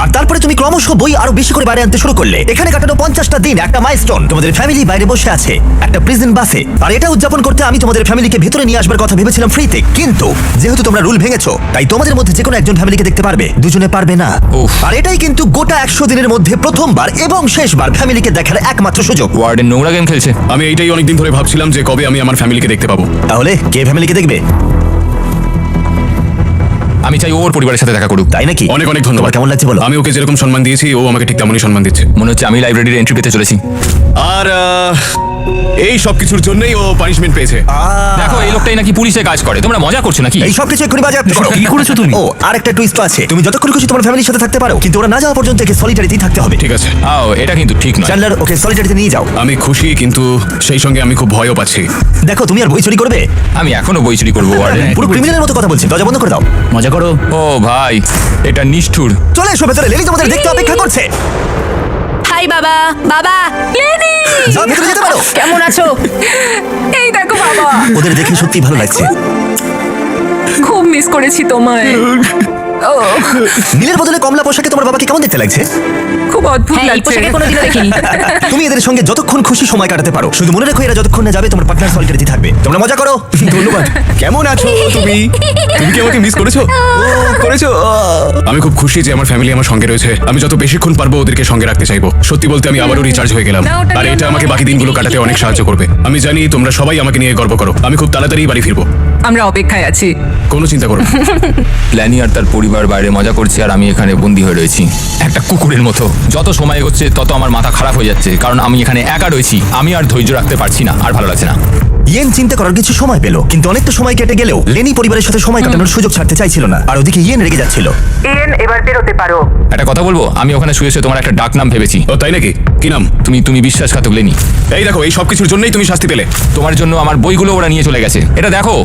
S1: আর তারপরে তুমি ক্রমশ বই আরো বেশি করে বাইরে আনতে শুরু করলে। এখানে কাটানো 50টা দিন একটা মাইলস্টোন। তোমাদের ফ্যামিলি বাইরে বসে আছে একটা প্রিজন বাসে, আর এটা উদযাপন করতে আমি তোমাদের ফ্যামিলিকে ভেতরে নিয়ে আসবার কথা ভেবেছিলাম ফ্রিতে। কিন্তু যেহেতু তোমরা রুল ভেঙেছো, তাই তোমাদের মধ্যে যে কোনো একজন ফ্যামিলিকে দেখতে পারবে, দুজনে পারবে না।
S3: উফ।
S1: আর এটাই কিন্তু গোটা 100 দিনের মধ্যে প্রথমবার এবং শেষবার ফ্যামিলিকে দেখার একমাত্র সুযোগ।
S3: ওয়ার্ডেন নোংরা গেম খেলছে।
S2: আমি এইটাই অনেকদিন ধরে ভাবছিলাম যে কবে আমি আমার ফ্যামিলিকে দেখতে পাবো।
S1: তাহলে কে ফ্যামিলিকে দেখবে?
S3: আমি চাই ওর পরিবারের সাথে দেখা করুক।
S1: তাই নাকি?
S2: অনেক অনেক ধন্যবাদ।
S1: তোমার কেমন লাগছে বলো?
S2: আমি ওকে যেরকম সম্মান দিয়েছি ও আমাকে ঠিক তেমনই সম্মান দিচ্ছে।
S3: মনে হচ্ছে আমি লাইব্রেরির এন্ট্রি পেতে চলেছি।
S2: আর এই সব কিছুর জন্যই ও পানিশমেন্ট পেয়েছে।
S3: দেখো এই লোকটাই নাকি পুলিশে কাজ করে, তোমরা মজা করছো নাকি?
S1: এই সব কিছু এক্ষুনি বাজেয়াপ্ত করো।
S5: কি করেছো তুমি?
S1: ও আর একটা টুইস্ট আছে, তুমি যতক্ষণ খুশি তোমার ফ্যামিলির সাথে থাকতে পারো, কিন্তু ওরা না যাওয়া পর্যন্ত একে সলিটারিতেই থাকতে হবে।
S2: ঠিক আছে,
S3: এটা কিন্তু ঠিক নয়।
S1: চ্যান্ডলার, ওকে সলিটারিতে নিয়ে যাও।
S2: আমি খুশি, কিন্তু সেই সঙ্গে আমি খুব ভয়ও পাচ্ছি।
S1: দেখো, তুমি আর বই চুরি করবে?
S3: আমি এখনো বই চুরি করবো ওয়ার্ডেন।
S1: পুরো ক্রিমিনালের মতো কথা বলছি, দরজা বন্ধ করে দাও।
S5: মজা করো।
S3: ও ভাই, এটা নিষ্ঠুর।
S1: চলে এসো ভেতরে, লেনি তোমাদের দেখতে অপেক্ষা করছে।
S7: হাই বাবা। বাবা, লেনি
S1: যাও ভেতরে যেতে পারো।
S7: কেমন আছো? এই দেখো বাবা,
S1: ওদের দেখে সত্যি ভালো লাগছে।
S7: খুব মিস করেছি তোমায়। ও
S1: নীলের বদলে কমলা পোশাকে তোমার বাবাকে কেমন দেখতে লাগছে?
S7: খুব অদ্ভুত
S6: হ্যাঁ, এই
S7: লাগছে।
S6: পোশাকে কোনোদিনও দেখিনি।
S1: তুমি এদের সঙ্গে যতক্ষণ খুশি সময় কাটাতে পারো, শুধু মনে রেখো এরা যতক্ষণ না যাবে তোমার পার্টনার সলিটারিতে থাকবে। তোমরা মজা করো।
S2: ধন্যবাদ। কেমন আছো তুমি? তুমি কি আমাকে মিস করেছো? করেছো। আমি খুব খুশি যে আমার ফ্যামিলি আমার সঙ্গে রয়েছে। আমি যত বেশিক্ষণ পারবো ওদেরকে সঙ্গে রাখতে চাইবো। সত্যি বলতে আমি আবারও রিচার্জ হয়ে গেলাম,
S7: না, ওটা
S2: আর
S7: নিও
S2: এটা
S7: না।
S2: আমাকে বাকি দিনগুলো কাটাতে অনেক সাহায্য করবে। আমি জানি তোমরা সবাই আমাকে নিয়ে গর্ব করো। আমি খুব তাড়াতাড়ি বাড়ি ফিরবো,
S7: আমরা অপেক্ষায় আছি।
S2: কোনো চিন্তা করো না।
S3: প্ল্যানি আর তার পরিবার বাইরে মজা করছে আর আমি এখানে বন্দি হয়ে রয়েছি একটা কুকুরের মতো। যত সময় এগোচ্ছে তত আমার মাথা খারাপ হয়ে যাচ্ছে, কারণ আমি এখানে একা রয়েছি। আমি আর ধৈর্য রাখতে পারছি না, আর ভালো লাগছে না।
S1: ইয়েন চিন্তা করার কিছু সময় পেল, কিন্তু অনেকটা সময় কেটে গেলেও লেনি পরিবারের সাথে সময় কাটানোর সুযোগ ছাড়তে চাইছিল না। আর ওদিকে ইয়েন রেগে যাচ্ছিল।
S4: ইয়েন, এবার বেরোতে পারো।
S3: একটা কথা বলবো, আমি ওখানে শুয়ে শুয়ে তোমার একটা ডাক নাম ভেবেছি।
S2: ও তাই নাকি? কি নাম?
S3: তুমি বিশ্বাসঘাতক লেনি।
S2: এই দেখো, এই সব কিছুর জন্যই তুমি শাস্তি পেলে।
S3: তোমার জন্য আমার বইগুলো ওরা নিয়ে চলে গেছে। এটা দেখো,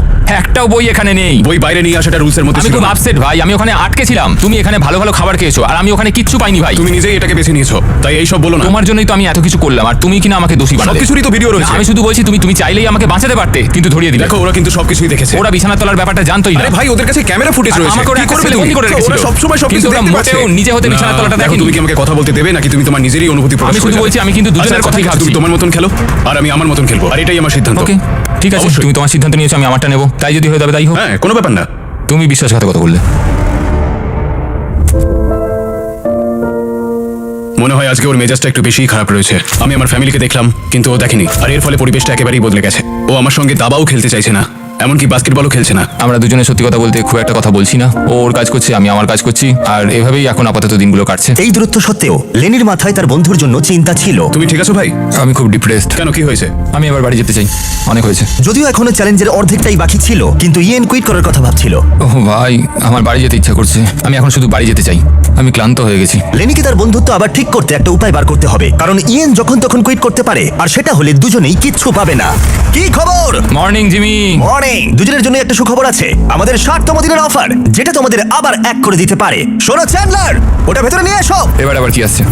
S3: একটাও বই এখানে নেই।
S2: বই বাইরে নিয়ে আসাটা রুলসের মধ্যে
S3: আমি
S2: ছিল
S3: খুব
S2: না।
S3: আপসেট ভাই, আমি ওখানে আটকে ছিলাম। তুমি এখানে ভালো ভালো খাবার খেয়েছো আর আমি ওখানে কিচ্ছু পাইনি ভাই।
S2: তুমি নিজেই এটাকে বেছে নিয়েছো, তাই এই সব বলো না।
S3: তোমার জন্যই তো আমি এত কিছু করলাম, আর তুমি কিনা আমাকে দোষী বানালে।
S2: সবকিছুরই তো ভিডিও রয়েছে।
S3: না, আমি শুধু বলছি তুমি চাইলেই আমাকে বাঁচাতে পারতে, কিন্তু ধরিয়ে দিলে।
S2: দেখো, ওরা কিন্তু সবকিছুই দেখেছে।
S3: ওরা বিছানা তলার ব্যাপারটা জানতোই না।
S2: আরে ভাই, ওদের কাছে ক্যামেরা ফুটেজ রয়েছে।
S3: আমাকে ওরা
S2: কি
S3: একটা
S2: করবে
S3: সেলে
S2: তুমি?
S3: বন্দি করে রেখেছিল।
S2: ওরা সবসময় সবকিছু
S3: কিন্তু ওরা
S2: দেখতে পাচ্ছে।
S3: মোটেও নিজে হতে বিছানার তলাটা
S2: দেখো,
S3: দেখেনি।
S2: তুমি কি আমাকে কথা বলতে দেবে, নাকি তুমি তোমার নিজেরই অনুভূতি প্রকাশ
S3: আমি
S2: করে
S3: শুধু
S2: যাবে?
S3: বলছি, আমি কিন্তু দুজনের
S2: আচ্ছা,
S3: কথাই
S2: ঠিক আছে,
S3: ভাবছি।
S2: তুমি তোমার মতন খেলো, আর আমি আমার মতন খেলবো, আর এটাই আমার সিদ্ধান্ত।
S3: ওকে, ঠিক আছে,
S2: অবশ্যই।
S3: তুমি তোমার সিদ্ধান্ত নিয়েছো, আমি আমারটা নেবো। তাই যদি হয়ে যাবে তাই হোক।
S2: হ্যাঁ, কোনো ব্যাপার না।
S3: তুমি বিশ্বাসঘাতকতা করলে।
S2: মনে হয় আজকে ওর মেজাজটা একটু বেশিই খারাপ রয়েছে। আমি আমার ফ্যামিলিকে দেখলাম, কিন্তু ও দেখেনি, আর এর ফলে পরিবেশটা একেবারেই বদলে গেছে। ও আমার সঙ্গে দাবাও খেলতে চাইছে না, এমনকি বাস্কেটবলও খেলছে না।
S3: আমরা দুজনে সত্যি কথা বলতে খুব একটা কথা বলছি না। ও ওর কাজ করছে, আমি আমার কাজ করছি, আর এভাবেই এখন আপাতত দিনগুলো কাটছে।
S1: এই দূরত্ব সত্ত্বেও লেনির মাথায় তার বন্ধুর জন্য চিন্তা ছিল।
S2: তুমি ঠিক আছো ভাই?
S3: আমি খুব ডিপ্রেসড।
S2: কেন, কি হয়েছে?
S3: আমি এবার বাড়ি যেতে চাই, অনেক হয়েছে।
S1: যদিও এখনো চ্যালেঞ্জের অর্ধেকটাই বাকি ছিল, কিন্তু ইয়েন কুইট করার কথা ভাবছিল।
S3: ও ভাই, আমার বাড়ি যেতে ইচ্ছা করছে। আমি এখন শুধু বাড়ি যেতে চাই, আমি ক্লান্ত হয়ে গেছি।
S1: লেনিকে তার বন্ধুত্ব আবার ঠিক করতে একটা উপায় বার করতে হবে, কারণ ইয়েন যখন তখন কুইট করতে পারে, আর সেটা হলে দুজনেই কিচ্ছু পাবে না। কি খবর?
S3: Morning Jimmy.
S1: মর্নিং। দুজনের জন্য একটা সুখবর আছে, আমাদের 60তম দিনের অফার, যেটা তোমাদের আবার এক করে দিতে পারে। শোনো চ্যান্ডলার, ওটা ভেতরে নিয়ে এসো।
S3: এবার আবার কি আসছে?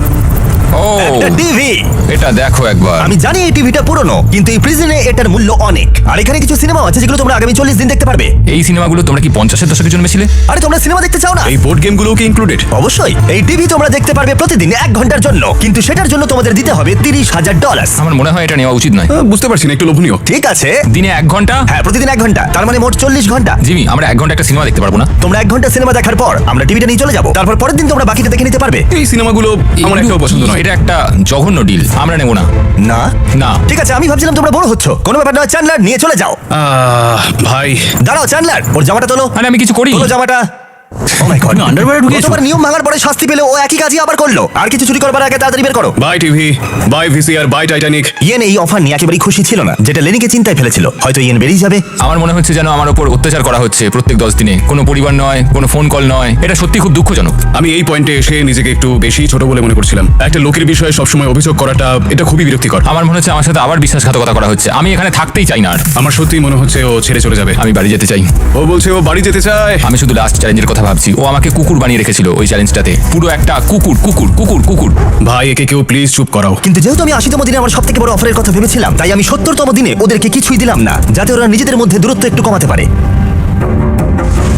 S3: ও,
S1: একটা টিভি।
S3: এটা দেখো একবার।
S1: আমি জানি এই টিভিটা পুরনো, কিন্তু এই প্রিজনে এটার মূল্য অনেক। আর এখানে কিছু সিনেমা আছে যেগুলো তোমরা আগামী 40 দিন দেখতে পারবে।
S3: এই সিনেমাগুলো তোমরা কি 50-এর দশকে জন্মেছিলে?
S1: আরে তোমরা সিনেমা দেখতে চাও না?
S2: এই বোর্ড গেমগুলো কি ইনক্লুডেড?
S1: অবশ্যই। এই টিভি তোমরা দেখতে পারবে প্রতিদিন 1 ঘন্টার জন্য, কিন্তু সেটার জন্য তোমাদের দিতে হবে $30,000।
S3: আমার মনে হয় এটা নেওয়া উচিত নয়।
S2: বুঝতে পারছি না, একটু লোভনীয়।
S1: ঠিক আছে,
S3: দিনে 1 ঘন্টা?
S1: হ্যাঁ প্রতিদিন 1 ঘন্টা, তার মানে মোট 40 ঘন্টা।
S3: জিমি, আমরা 1 ঘন্টা একটা সিনেমা দেখতে পারবো না?
S1: তোমরা 1 ঘন্টা সিনেমা দেখার পর আমরা টিভিটা নিয়ে চলে যাবো, তারপর পরের দিন তোমরা বাকিটা দেখে নিতে পারবে।
S2: এই সিনেমাগুলো আমার একটাও পছন্দ নয়।
S3: এটা একটা জঘন্য ডিল, আমরা নেবো না।
S1: না
S3: না।
S1: ঠিক আছে, আমি ভাবছিলাম তোমরা বড় হচ্ছ। কোনো ব্যাপার নয় চ্যান্ডলার, নিয়ে চলে যাও।
S2: ভাই,
S1: দাঁড়াও চ্যান্ডলার, ওর জামাটা তোলো।
S3: আরে আমি কিছু করি।
S1: তোলো জামাটা। Oh my God!
S5: underwear-এ ঢুকিয়েছো?
S1: গতবার নিয়ম ভাঙার পরে শাস্তি পেলে ও একই কাজই আবার করলো। আর কিছু চুরি করবার আগে তাড়াতাড়ি বের করো।
S2: Buy TV, buy VCR, buy Titanic.
S1: ইয়েন এই অফার নিয়ে একেবারেই খুশি ছিল না, যেটা লেনিকে চিন্তায় ফেলেছিল। হয়তো ইয়েন বেরিয়ে যাবে।
S3: আমার মনে হচ্ছে যেন আমার উপর অত্যাচার করা হচ্ছে প্রত্যেক 10 দিনে। কোনো পরিবার নয়, কোনো ফোন কল নয়। এটা সত্যি খুব দুঃখজনক।
S2: আমি এই পয়েন্টে এসে নিজেকে একটু বেশি ছোট বলে মনে করছিলাম। একটা লোকের বিষয়ে সবসময় অভিযোগ করাটা, এটা খুবই বিরক্তিকর।
S3: আমার মনে হচ্ছে আমার সাথে আবার বিশ্বাসঘাতকতা করা হচ্ছে। আমি এখানে থাকতেই চাই না আর।
S2: আমার সত্যিই মনে হচ্ছে ও ছেড়ে চলে যাবে।
S3: আমি বাড়ি যেতে চাই।
S2: ও বলছে ও বাড়ি যেতে চায়।
S3: আমি শুধু লাস্ট চ্যালেঞ্জের কথা ভাবছি। ও আমাকে কুকুর বানিয়ে রেখেছিল ওই চ্যালেঞ্জটাতে। পুরো একটা কুকুর কুকুর কুকুর কুকুর।
S2: ভাই, একে কেউ প্লিজ চুপ করাও।
S1: কিন্তু যেহেতু আমি 80তম দিনে আমার সবথেকে বড় অফারের কথা ভেবেছিলাম, তাই আমি 70তম দিনে ওদেরকে কিছুই দিলাম না, যাতে ওরা নিজেদের মধ্যে দূরত্ব একটু কমাতে পারে।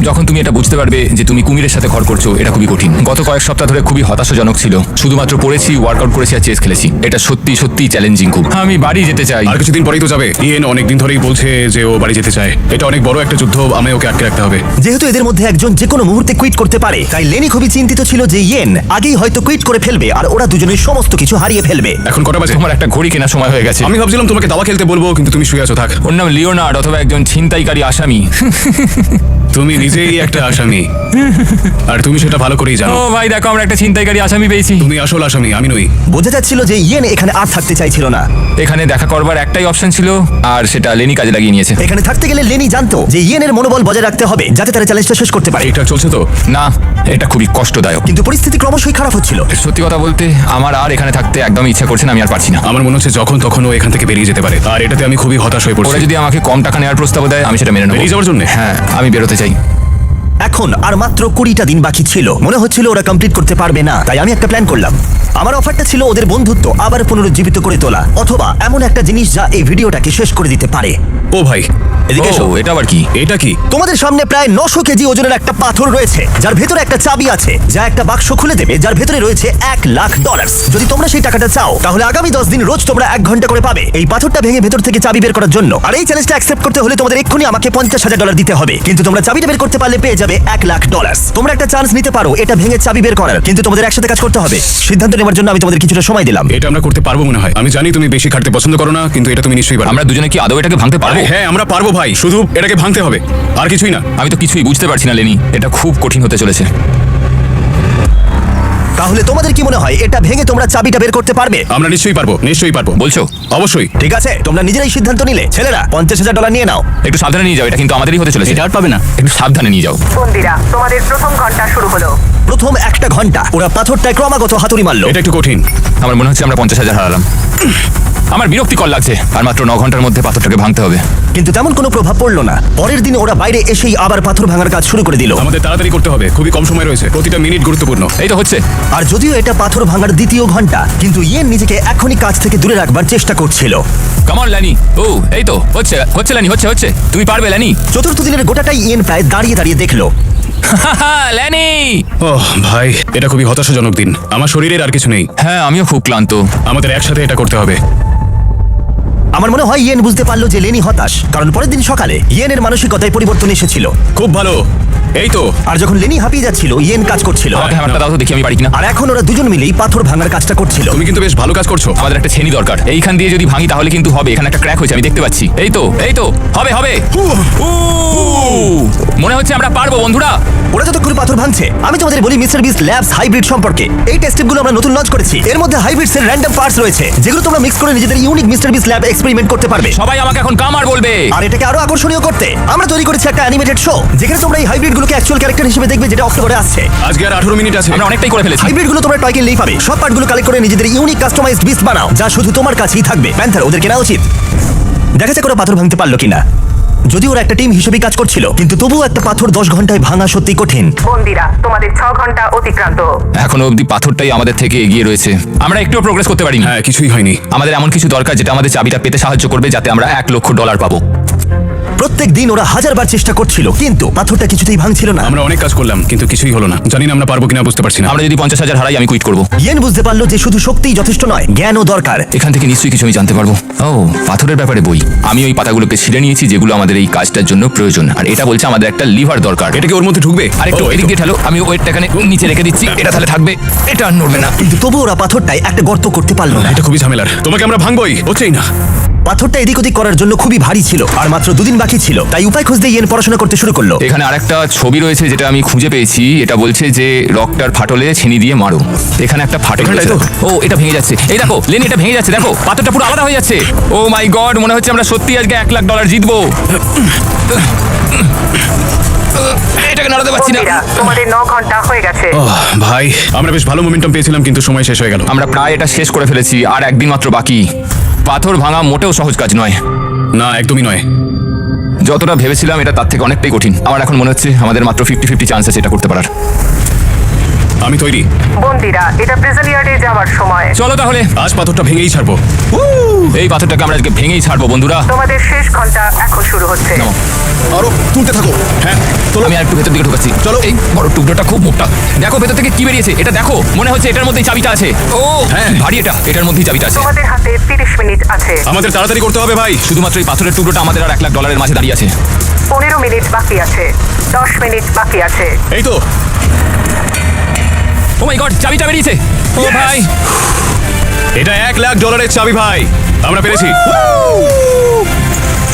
S3: যখন তুমি এটা বুঝতে পারবে যে তুমি কুমিরের সাথে ঘর করছো, এটা খুবই কঠিন। গত কয়েক সপ্তাহ ধরে খুবই হতাশাজনক ছিল। শুধুমাত্র পড়েছি, ওয়ার্কআউট করেছি আর চেস খেলেছি। এটা সত্যি সত্যি চ্যালেঞ্জিং খুব। আমি বাড়ি যেতে চাই।
S2: আর কিছুদিন পরেই তো যাবে। ইয়েন অনেকদিন ধরেই বলছে যে ও বাড়ি যেতে চায়। এটা অনেক বড় একটা যুদ্ধ, আমি ওকে আটকে রাখতে হবে।
S1: যেহেতু এদের মধ্যে একজন যে কোনো মুহূর্তে কুইট করতে পারে, তাই লেনি খুবই চিন্তিত ছিল যে ইয়েন আগেই হয়তো কুইট করে ফেলবে আর ওরা দুজনেই সমস্ত কিছু হারিয়ে ফেলবে।
S2: এখন কটা বাজে?
S3: তোমার একটা ঘড়ি কেনার সময় হয়ে গেছে।
S2: আমি ভাবছিলাম তোমাকে দাবা খেলতে বলবো, কিন্তু তুমি শুয়ে আছো। থাক।
S3: ওর নাম লিওনার্ড অথবা একজন ছিনতাইকারী আসামি।
S2: তুমি নিজেই একটা আসামি, আর তুমি সেটা ভালো করেই জানো।
S3: ও ভাই দেখো, আমরা একটা ছিনতাইকারী আসামি পেয়েছি।
S2: তুমি আসল আসামি, আমি নই।
S1: বোঝা যাচ্ছিল যে ইয়েন এখানে আর থাকতে চাইছিল না।
S3: এখানে দেখা করবার একটাই অপশন ছিল, আর সেটা লেনি কাজে লাগিয়ে নিয়েছে।
S1: এখানে থাকতে গেলে লেনি জানতো যে ইয়েনের মনোবল বজায় রাখতে হবে যাতে তারা চ্যালেঞ্জটা শেষ করতে পারে।
S2: এটা চলছে তো?
S3: না, এটা খুবই কষ্টদায়ক।
S1: কিন্তু পরিস্থিতি ক্রমশই খারাপ হচ্ছিল।
S3: সত্যি কথা বলতে আমার আর এখানে থাকতে একদম ইচ্ছা করছে না, আমি আর পারছি না।
S2: আমার মনে হচ্ছে যখন তখন ও এখান থেকে বেরিয়ে যেতে পারে, আর এটাতে আমি খুবই হতাশ হয়ে
S3: ওরা
S2: পড়ছি।
S3: যদি আমাকে কম টাকা নেওয়ার প্রস্তাব দেয়, আমি সেটা মেনে নেবো।
S2: বেরিয়ে যাওয়ার জন্য?
S3: হ্যাঁ, আমি বেরোতে চাই।
S1: এখন আর মাত্র 20টা দিন বাকি ছিল। মনে হচ্ছিল ওরা কমপ্লিট করতে পারবে না, তাই আমি একটা প্ল্যান করলাম। আমার অফারটা ছিল ওদের বন্ধুত্ব আবার পুনরুজ্জীবিত করে তোলা, অথবা এমন একটা জিনিস যা এই ভিডিওটাকে শেষ করে দিতে পারে।
S2: ও ভাই,
S1: এদিকে এসো।
S3: ও, এটা আবার কি?
S2: এটা কি?
S1: তোমাদের সামনে প্রায় 900 কেজি ওজনের একটা পাথর রয়েছে, যার ভেতরে একটা চাবি আছে, যা একটা বাক্স খুলে দেবে, যার ভেতরে রয়েছে $1,00,000। যদি তোমরা সেই টাকাটা চাও, তাহলে আগামী 10 দিন রোজ তোমরা 1 ঘন্টা করে পাবে এই পাথরটা ভেঙে ভেতর থেকে চাবি বের করার জন্য। আর এই চ্যালেঞ্জটা অ্যাকসেপ্ট করতে হলে তোমাদের এক্ষুনি আমাকে $50,000 দিতে হবে। কিন্তু তোমরা চাবিটা বের করতে পারলে পেয়ে যাবে $1,00,000। তোমরা একটা চান্স নিতে পারো এটা ভেঙে চাবি বের করার, কিন্তু তোমাদের একসাথে কাজ করতে হবে। সিদ্ধান্ত নেওয়ার জন্য আমি তোমাদের কিছুটা সময় দিলাম।
S2: এটা আমরা করতে পারবো মনে হয়। আমি জানি তুমি বেশি খাটতে পছন্দ করো না, কিন্তু এটা তুমি নিশ্চয়ই পারবে।
S3: আমরা দুজনে কি আদৌ এটাকে ভাঙতে পারবো?
S2: আরে হ্যাঁ, আমরা পারবো ভাই, শুধু এটাকে ভাঙতে হবে, আর কিছুই না।
S3: আমি তো কিছুই বুঝতে পারছি না লেনি, এটা খুব কঠিন হতে চলেছে।
S1: তাহলে তোমাদের কি মনে হয় এটা ভেঙে তোমরা চাবিটা বের করতে পারবে?
S2: আমরা নিশ্চয়ই পারবো, নিশ্চয়ই পারবো।
S3: বলছো?
S2: অবশ্যই।
S1: ঠিক আছে, তোমরা নিজেরাই সিদ্ধান্ত নিলে। ছেলেরা $50,000 নিয়ে নাও।
S3: একটু সাবধানে নিয়ে যাও, এটা কিন্তু আমাদেরই হতে চলেছে।
S5: এটা আর পাবে না।
S3: একটু সাবধানে নিয়ে যাও।
S4: বন্দিরা, তোমাদের প্রথম ঘন্টা শুরু হলো।
S1: প্রথম 1 ঘন্টা ওরা পাথরটায় ক্রমাগত হাতুড়ি মারলো।
S2: এটা একটু কঠিন।
S3: আমার মনে হচ্ছে আমরা 50,000 হারালাম। আমার বিরক্তিকর লাগছে, আর মাত্র 9 ঘন্টার মধ্যে পাথরটাকে ভাঙতে হবে।
S1: কিন্তু তেমন কোনো প্রভাব পড়লো না। পরের দিন ওরা বাইরে এসেই আবার পাথর ভাঙার কাজ শুরু করে দিল।
S2: আমাদের তাড়াতাড়ি করতে হবে, খুবই কম সময় রয়েছে, প্রতিটা মিনিট গুরুত্বপূর্ণ।
S3: এই তো হচ্ছে।
S1: আর যদিও এটা পাথর ভাঙার দ্বিতীয় ঘন্টা, কিন্তু ইয়েন নিজেকে এখনই কাজ থেকে দূরে রাখবার চেষ্টা করছিল।
S3: কামন ল্যানি। ও, এই তো হচ্ছে হচ্ছে ল্যানি, হচ্ছে হচ্ছে। তুমি পারবে ল্যানি।
S1: চতুর্থ দিনের গোটাটাই ইয়েন প্রায় দাঁড়িয়ে দাঁড়িয়ে দেখলো।
S3: ল্যানি।
S2: ওহ ভাই, এটা খুবই হতাশাজনক দিন। আমার শরীরের আর কিছু নেই।
S3: হ্যাঁ, আমিও খুব ক্লান্ত।
S2: আমাদের একসাথে এটা করতে হবে।
S1: আমার মনে হয় ইয়েন বুঝতে পারলো যে লেনি হতাশ, কারণ পরের দিন সকালে ইয়েনের মানসিকতায় পরিবর্তন এসেছিল।
S2: খুব ভালো, এই তো।
S1: আর যখন লেনি হাঁপিয়ে যাচ্ছিল, ইয়েন কাজ করছিল।
S3: আমাকে হ্যামারটা দাও তো দেখি আমি পারি কিনা।
S1: আর এখন ওরা দুজন মিলেই পাথর ভাঙার কাজটা করছিল।
S2: তুমি কিন্তু বেশ ভালো কাজ করছো।
S3: আমাদের একটা ছেনি দরকার। এইখান দিয়ে যদি ভাঙি তাহলে কিন্তু হবে। এখানে একটা ক্র্যাক হয়েছে, আমি দেখতে পাচ্ছি। এই তো, এই তো, হবে হবে। মনে হচ্ছে আমরা পারবো বন্ধুরা।
S1: ওরা যতক্ষণ পাথর ভাঙছে, আমি তোমাদের বলি মিস্টার বিস্ট ল্যাবস হাইব্রিড সম্পর্কে। এই টেস্টগুলো আমরা নতুন লঞ্চ করেছি। এর মধ্যে হাইব্রিডস এর র্যান্ডম পার্টস রয়েছে, যেগুলো তোমরা মিক্স করে নিজেদের unique mister beast lab experiment করতে পারবে।
S3: সবাই আমাকে এখন কামার বলবে।
S1: আর এটাকে আরো আকর্ষণীয় করতে আমরা তৈরি করেছি একটা অ্যানিমেটেড শো, যেখানে তোমরা এই হাইব্রিডগুলোকে অ্যাকচুয়াল ক্যারেক্টার হিসেবে দেখবে, যেটা অক্টোবরে আসছে।
S2: আজকে আর 18 মিনিট আছে।
S3: আমরা অনেকটাই করে ফেলেছি।
S1: হাইব্রিডগুলো তোমরা টয় কিনলেই পাবে। সব পার্টগুলো কালেক্ট করে নিজেদের ইউনিক কাস্টমাইজড বিস্ট বানাও, যা শুধু তোমার কাছেই থাকবে। প্যান্থার, ওদের কেনা উচিত। দেখা যাক ওরা পাথর ভাঙতে পারলো কিনা। যদি ওরা একটা টিম হিসেবে কাজ করছিল, কিন্তু তবুও একটা পাথর 10 ঘন্টায় ভাঙা সত্যি কঠিন।
S4: বন্দিরা, তোমাদের 6 ঘন্টা অতিক্রান্ত।
S3: এখনো অবধি পাথরটাই আমাদের থেকে এগিয়ে রয়েছে। আমরা একটুও প্রোগ্রেস করতে পারিনি।
S2: হ্যাঁ, কিছুই হয়নি।
S3: আমাদের এমন কিছু দরকার যেটা আমাদের চাবিটা পেতে সাহায্য করবে, যাতে আমরা $1,00,000 পাবো।
S1: প্রত্যেক দিন ওরা 1000 বার চেষ্টা করছিল, কিন্তু পাথরটা কিছুতেই ভাঙছিল না।
S2: আমরা অনেক কাজ করলাম, কিন্তু কিছুই হলো না। জানি না আমরা পারবো কিনা, বুঝতে পারছি না।
S3: আমরা যদি 50,000 হারাই, আমি কুইট করবো।
S1: ইয়েন বুঝতে পারলো যে শুধু শক্তিই যথেষ্ট নয়, জ্ঞানও দরকার।
S3: এখান থেকে নিশ্চয়ই কিছু আমি জানতে পারবো। ও, পাথরের ব্যাপারে বই। আমি ওই পাতাগুলোকে ছিঁড়ে নিয়েছি, যেগুলো আমাদের এই কাজটার জন্য প্রয়োজন। আর এটা বলছে আমাদের একটা লিভার দরকার।
S2: এটা কি ওর মধ্যে ঢুকবে?
S3: আর একটু
S2: ও, এই
S3: এদিক
S2: তো।
S3: দিয়ে ঠেলো। আমি ওয়েটটা এখানে নিচে রেখে দিচ্ছি। এটা তাহলে থাকবে, এটা আর নড়বে না।
S1: কিন্তু তবু ওরা পাথরটায় একটা গর্ত করতে পারলো না।
S2: এটা খুবই ঝামেলার। তোমাকে আমরা ভাঙবই, হচ্ছেই না।
S1: পাথরটা এদিক ওদিক করার জন্য খুবই ভারী ছিল, আর মাত্র 2 দিন বাকি ছিল। তাই উপায় খুঁজতে ইয়েন পড়াশোনা করতে শুরু করলো।
S3: এখানে আরেকটা ছবি রয়েছে যেটা আমি খুঁজে পেয়েছি। এটা বলছে যে রকটার ফাটলে ছিনি দিয়ে মারো। এখানে একটা ফাটল
S2: এখানটায়
S3: রয়েছে। ও, এটা ভেঙে যাচ্ছে। এই দেখো লেনি, এটা ভেঙে যাচ্ছে। দেখো পাথরটা পুরো আলাদা হয়ে যাচ্ছে। ও মাই গড, মনে হচ্ছে আমরা সত্যি আজকে $1,00,000 জিতবো। এটাকে নাড়াতে পারছি না।
S4: বন্দিরা, তোমাদের 9 ঘন্টা হয়ে গেছে।
S2: ওহ ভাই, আমরা বেশ ভালো মোমেন্টাম পেয়েছিলাম, কিন্তু সময় শেষ হয়ে গেল।
S3: আমরা প্রায় এটা শেষ করে ফেলেছি, আর একদিন মাত্র বাকি। পাথর ভাঙা মোটেও সহজ কাজ নয়।
S2: না, একদমই নয়।
S3: যতটা ভেবেছিলাম এটা তার থেকে অনেকটাই কঠিন। আমার এখন মনে হচ্ছে আমাদের মাত্র 50-50 চান্স আছে এটা করতে পারার।
S2: আমি তৈরি।
S4: বন্দিরা, এটা প্রিজন ইয়ার্ডে যাওয়ার সময়।
S3: চলো তাহলে
S2: আজ পাথরটা ভেঙেই ছাড়বো।
S3: এই পাথরটাকে আমরা আজকে ভেঙেই ছাড়বো বন্ধুরা।
S4: তোমাদের শেষ ঘন্টা এখন শুরু হচ্ছে।
S3: নাও।
S2: আরো তুলতে থাকো। হ্যাঁ
S3: আমি আর একটু ভেতর দিকে ঢুকাচ্ছি।
S2: চলো।
S3: এই বড় টুকরোটা খুব মোটা। দেখো ভেতর থেকে কি বেরিয়েছে, এটা দেখো। মনে হচ্ছে এটার মধ্যেই চাবিটা আছে। ও
S2: হ্যাঁ।
S3: কি ভারী এটা, এটার মধ্যেই চাবিটা আছে।
S4: তোমাদের হাতে 30 মিনিট আছে।
S2: আমাদের তাড়াতাড়ি করতে হবে ভাই।
S3: শুধুমাত্র এই পাথরের টুকরোটা আমাদের আর $1,00,000 মাঝে দাঁড়িয়ে আছে।
S4: 15 মিনিট বাকি আছে। 10 মিনিট বাকি আছে।
S2: এই তো
S3: ও মাই গড, চাবিটা বেরিয়েছে। ও ভাই,
S2: এটা $1,00,000 চাবি ভাই। আমরা পেরেছি।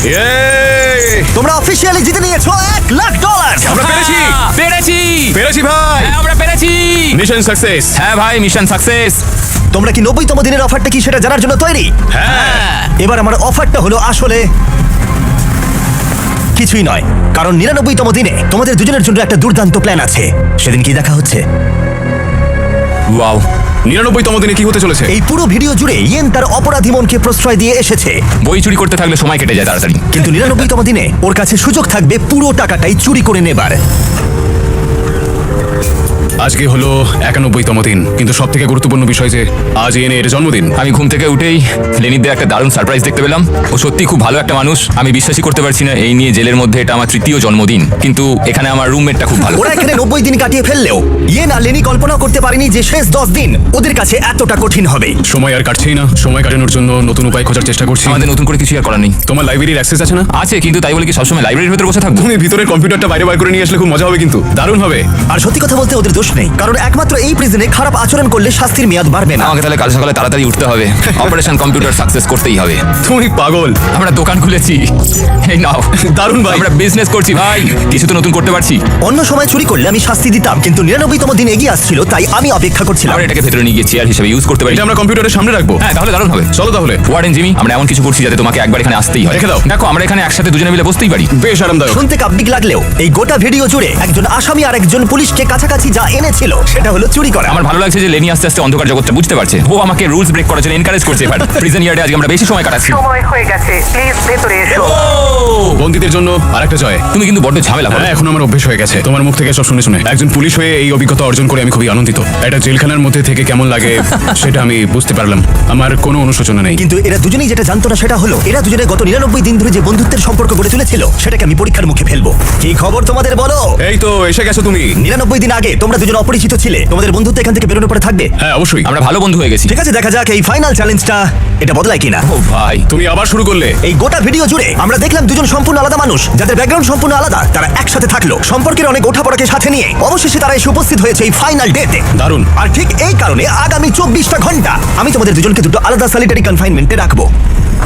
S2: Yay!
S1: তোমরা অফিসিয়ালি জিতে নিয়েছো $1,00,000।
S2: আমরা পেরেছি।
S3: পেরেছি
S2: পেরেছি ভাই।
S3: হ্যাঁ, আমরা পেরেছি।
S2: Mission success.
S3: হ্যাঁ ভাই, মিশন সাকসেস।
S1: তোমরা কি 90তম দিনের অফারটা কি সেটা জানার জন্য তৈরি?
S2: হ্যাঁ।
S1: এবার আমার অফারটা হলো আসলে কিছুই নয়, কারণ 99তম দিনে তোমাদের দুজনের জন্য একটা দুর্দান্ত প্ল্যান আছে। সেদিন কি দেখা হচ্ছে?
S3: ওয়াও,
S2: 99তম দিনে কি হতে চলেছে?
S1: এই পুরো ভিডিও জুড়ে ইয়েন তার অপরাধী মনকে প্রশ্রয় দিয়ে এসেছে,
S3: বই চুরি করতে থাকলে সময় কেটে যায় তাড়াতাড়ি।
S1: কিন্তু 99তম দিনে ওর কাছে সুযোগ থাকবে পুরো টাকাটাই চুরি করে নেবার।
S2: আজকে হলো 91তম দিন, কিন্তু সব থেকে গুরুত্বপূর্ণ বিষয় যে আজ এর জন্মদিন।
S3: আমি ঘুম থেকে উঠেই লেনিদের একটা দারুণ সারপ্রাইজ দেখতে পেলাম। ও সত্যি খুব ভালো একটা মানুষ। আমি বিশ্বাসই করতে পারছি না এই নিয়ে জেলের মধ্যে এটা আমার 3য় জন্মদিন, কিন্তু এখানে আমার রুমমেটটা খুব ভালো।
S1: ওরা এখানে 90 দিন কাটিয়ে ফেললেও ইয়েন আর লেনি কল্পনাও করতে পারেনি যে শেষ 10 দিন ওদের কাছে এতটা কঠিন হবে।
S2: সময় আর কাটছেই না। সময় কাটানোর জন্য নতুন উপায় খোঁজার চেষ্টা করছি।
S3: আমাদের নতুন করে কিছু আর করার নেই।
S2: তোমার লাইব্রেরির অ্যাক্সেস আছে না?
S3: আছে, কিন্তু তাই বলে কি সবসময় লাইব্রেরির ভেতরে বসে থাকবো?
S2: তুমি ভিতরের কম্পিউটারটা বাইরে বার করে নিয়ে আসলে খুব মজা হবে, কিন্তু দারুণ হবে।
S1: আর সত্যি কথা বলতে ওদের দোষ নেই, কারণ একমাত্র এই প্রিজনে খারাপ আচরণ করলে শাস্তির মেয়াদ বাড়বে না।
S3: আমাকে তাহলে কাল সকালে তাড়াতাড়ি উঠতে হবে। অপারেশন কম্পিউটার সাকসেস করতেই হবে।
S2: তুমি পাগল।
S3: আমরা দোকান খুলেছি। এই নাও।
S2: দারুণ ভাই।
S3: আমরা বিজনেস করছি ভাই, কিছু তো নতুন করতে পারছি।
S1: অন্য সময় চুরি করলে আমি শাস্তি দিতাম, কিন্তু 99তম দিন এগিয়ে আসছিল তাই আমি অপেক্ষা করছিলাম।
S3: আমরা এটাকে ভেতরে নিয়ে গিয়ে চেয়ার হিসেবে ইউজ করতে পারি।
S2: এটা আমরা কম্পিউটারের সামনে রাখবো।
S3: হ্যাঁ, তাহলে দারুণ হবে।
S2: চলো তাহলে।
S3: ওয়ার্ডেন জিমি, আমরা এমন কিছু করছি যাতে তোমাকে একবার এখানে আসতেই হয়।
S2: রেখে দাও।
S3: দেখো, আমরা এখানে একসাথে দুজনে মিলে বসতেই পারি।
S2: বেশ আরামদায়ক।
S1: শুনতে কাব্যিক লাগলেও এই গোটা ভিডিও জুড়ে একজন আসামি আর একজন পুলিশকে কাছাকাছি যা এনেছিল সেটা হলো চুরি করা।
S3: আমার ভালো লাগছে যে লেনি আস্তে আস্তে অন্ধকার জগৎটা বুঝতে পারছে। ও আমাকে রুলস ব্রেক করার জন্য এনকারেজ করছে। এবার প্রিজন ইয়ার্ডে আজকে আমরা বেশি সময় কাটাচ্ছি।
S4: সময় হয়ে গেছে, প্লিজ ভেতরে এসো।
S2: বন্দীদের জন্য আরেকটা জয়।
S3: তুমি কিন্তু বড্ড ঝামেলা করো।
S2: হ্যাঁ, এখন আমার অভ্যেস হয়ে গেছে তোমার মুখ থেকে সব শুনে শুনে। একজন পুলিশ হয়ে এই অভিজ্ঞতা অর্জন করে আমি খুবই আনন্দিত। একটা জেলখানার মধ্যে থেকে কেমন লাগে সেটা আমি বুঝতে পারলাম। আমার কোনো অনুশোচনা নেই।
S1: কিন্তু এরা দুজনেই যেটা জানতো না সেটা হলো এরা দুজনে গত 99 দিন ধরে যে বন্ধুত্বের সম্পর্ক গড়ে তুলেছিল সেটাকে আমি পরীক্ষার মুখে ফেলবো। কি খবর তোমাদের বলো?
S2: এই তো এসে গেছো তুমি।
S1: 99 দিন আগে তোমরা দুজন অপরিচিত ছিলে, তোমাদের বন্ধুত্ব এখান থেকে বেরোনোর পরে থাকবে।
S2: হ্যাঁ অবশ্যই।
S3: আমরা ভালো বন্ধু হয়ে গেছি।
S1: ঠিক আছে, দেখা যাক এই ফাইনাল চ্যালেঞ্জটা এটা বদলায় কিনা।
S3: ও ভাই,
S2: তুমি আবার শুরু করলে।
S1: এই গোটা ভিডিও জুড়ে আমরা দেখলাম দুজন সম্পূর্ণ আলাদা মানুষ যাদের ব্যাকগ্রাউন্ড সম্পূর্ণ আলাদা, তারা একসাথে থাকলো সম্পর্কের অনেক ওঠাপড়াকে সাথে নিয়ে অবশেষে তারা এসে উপস্থিত হয়েছে এই ফাইনাল ডেতে।
S2: দারুণ।
S1: আর ঠিক এই কারণে আগামী 24টা ঘন্টা আমি তোমাদের দুজনকে দুটো আলাদা সলিটারি কনফাইনমেন্টে রাখবো।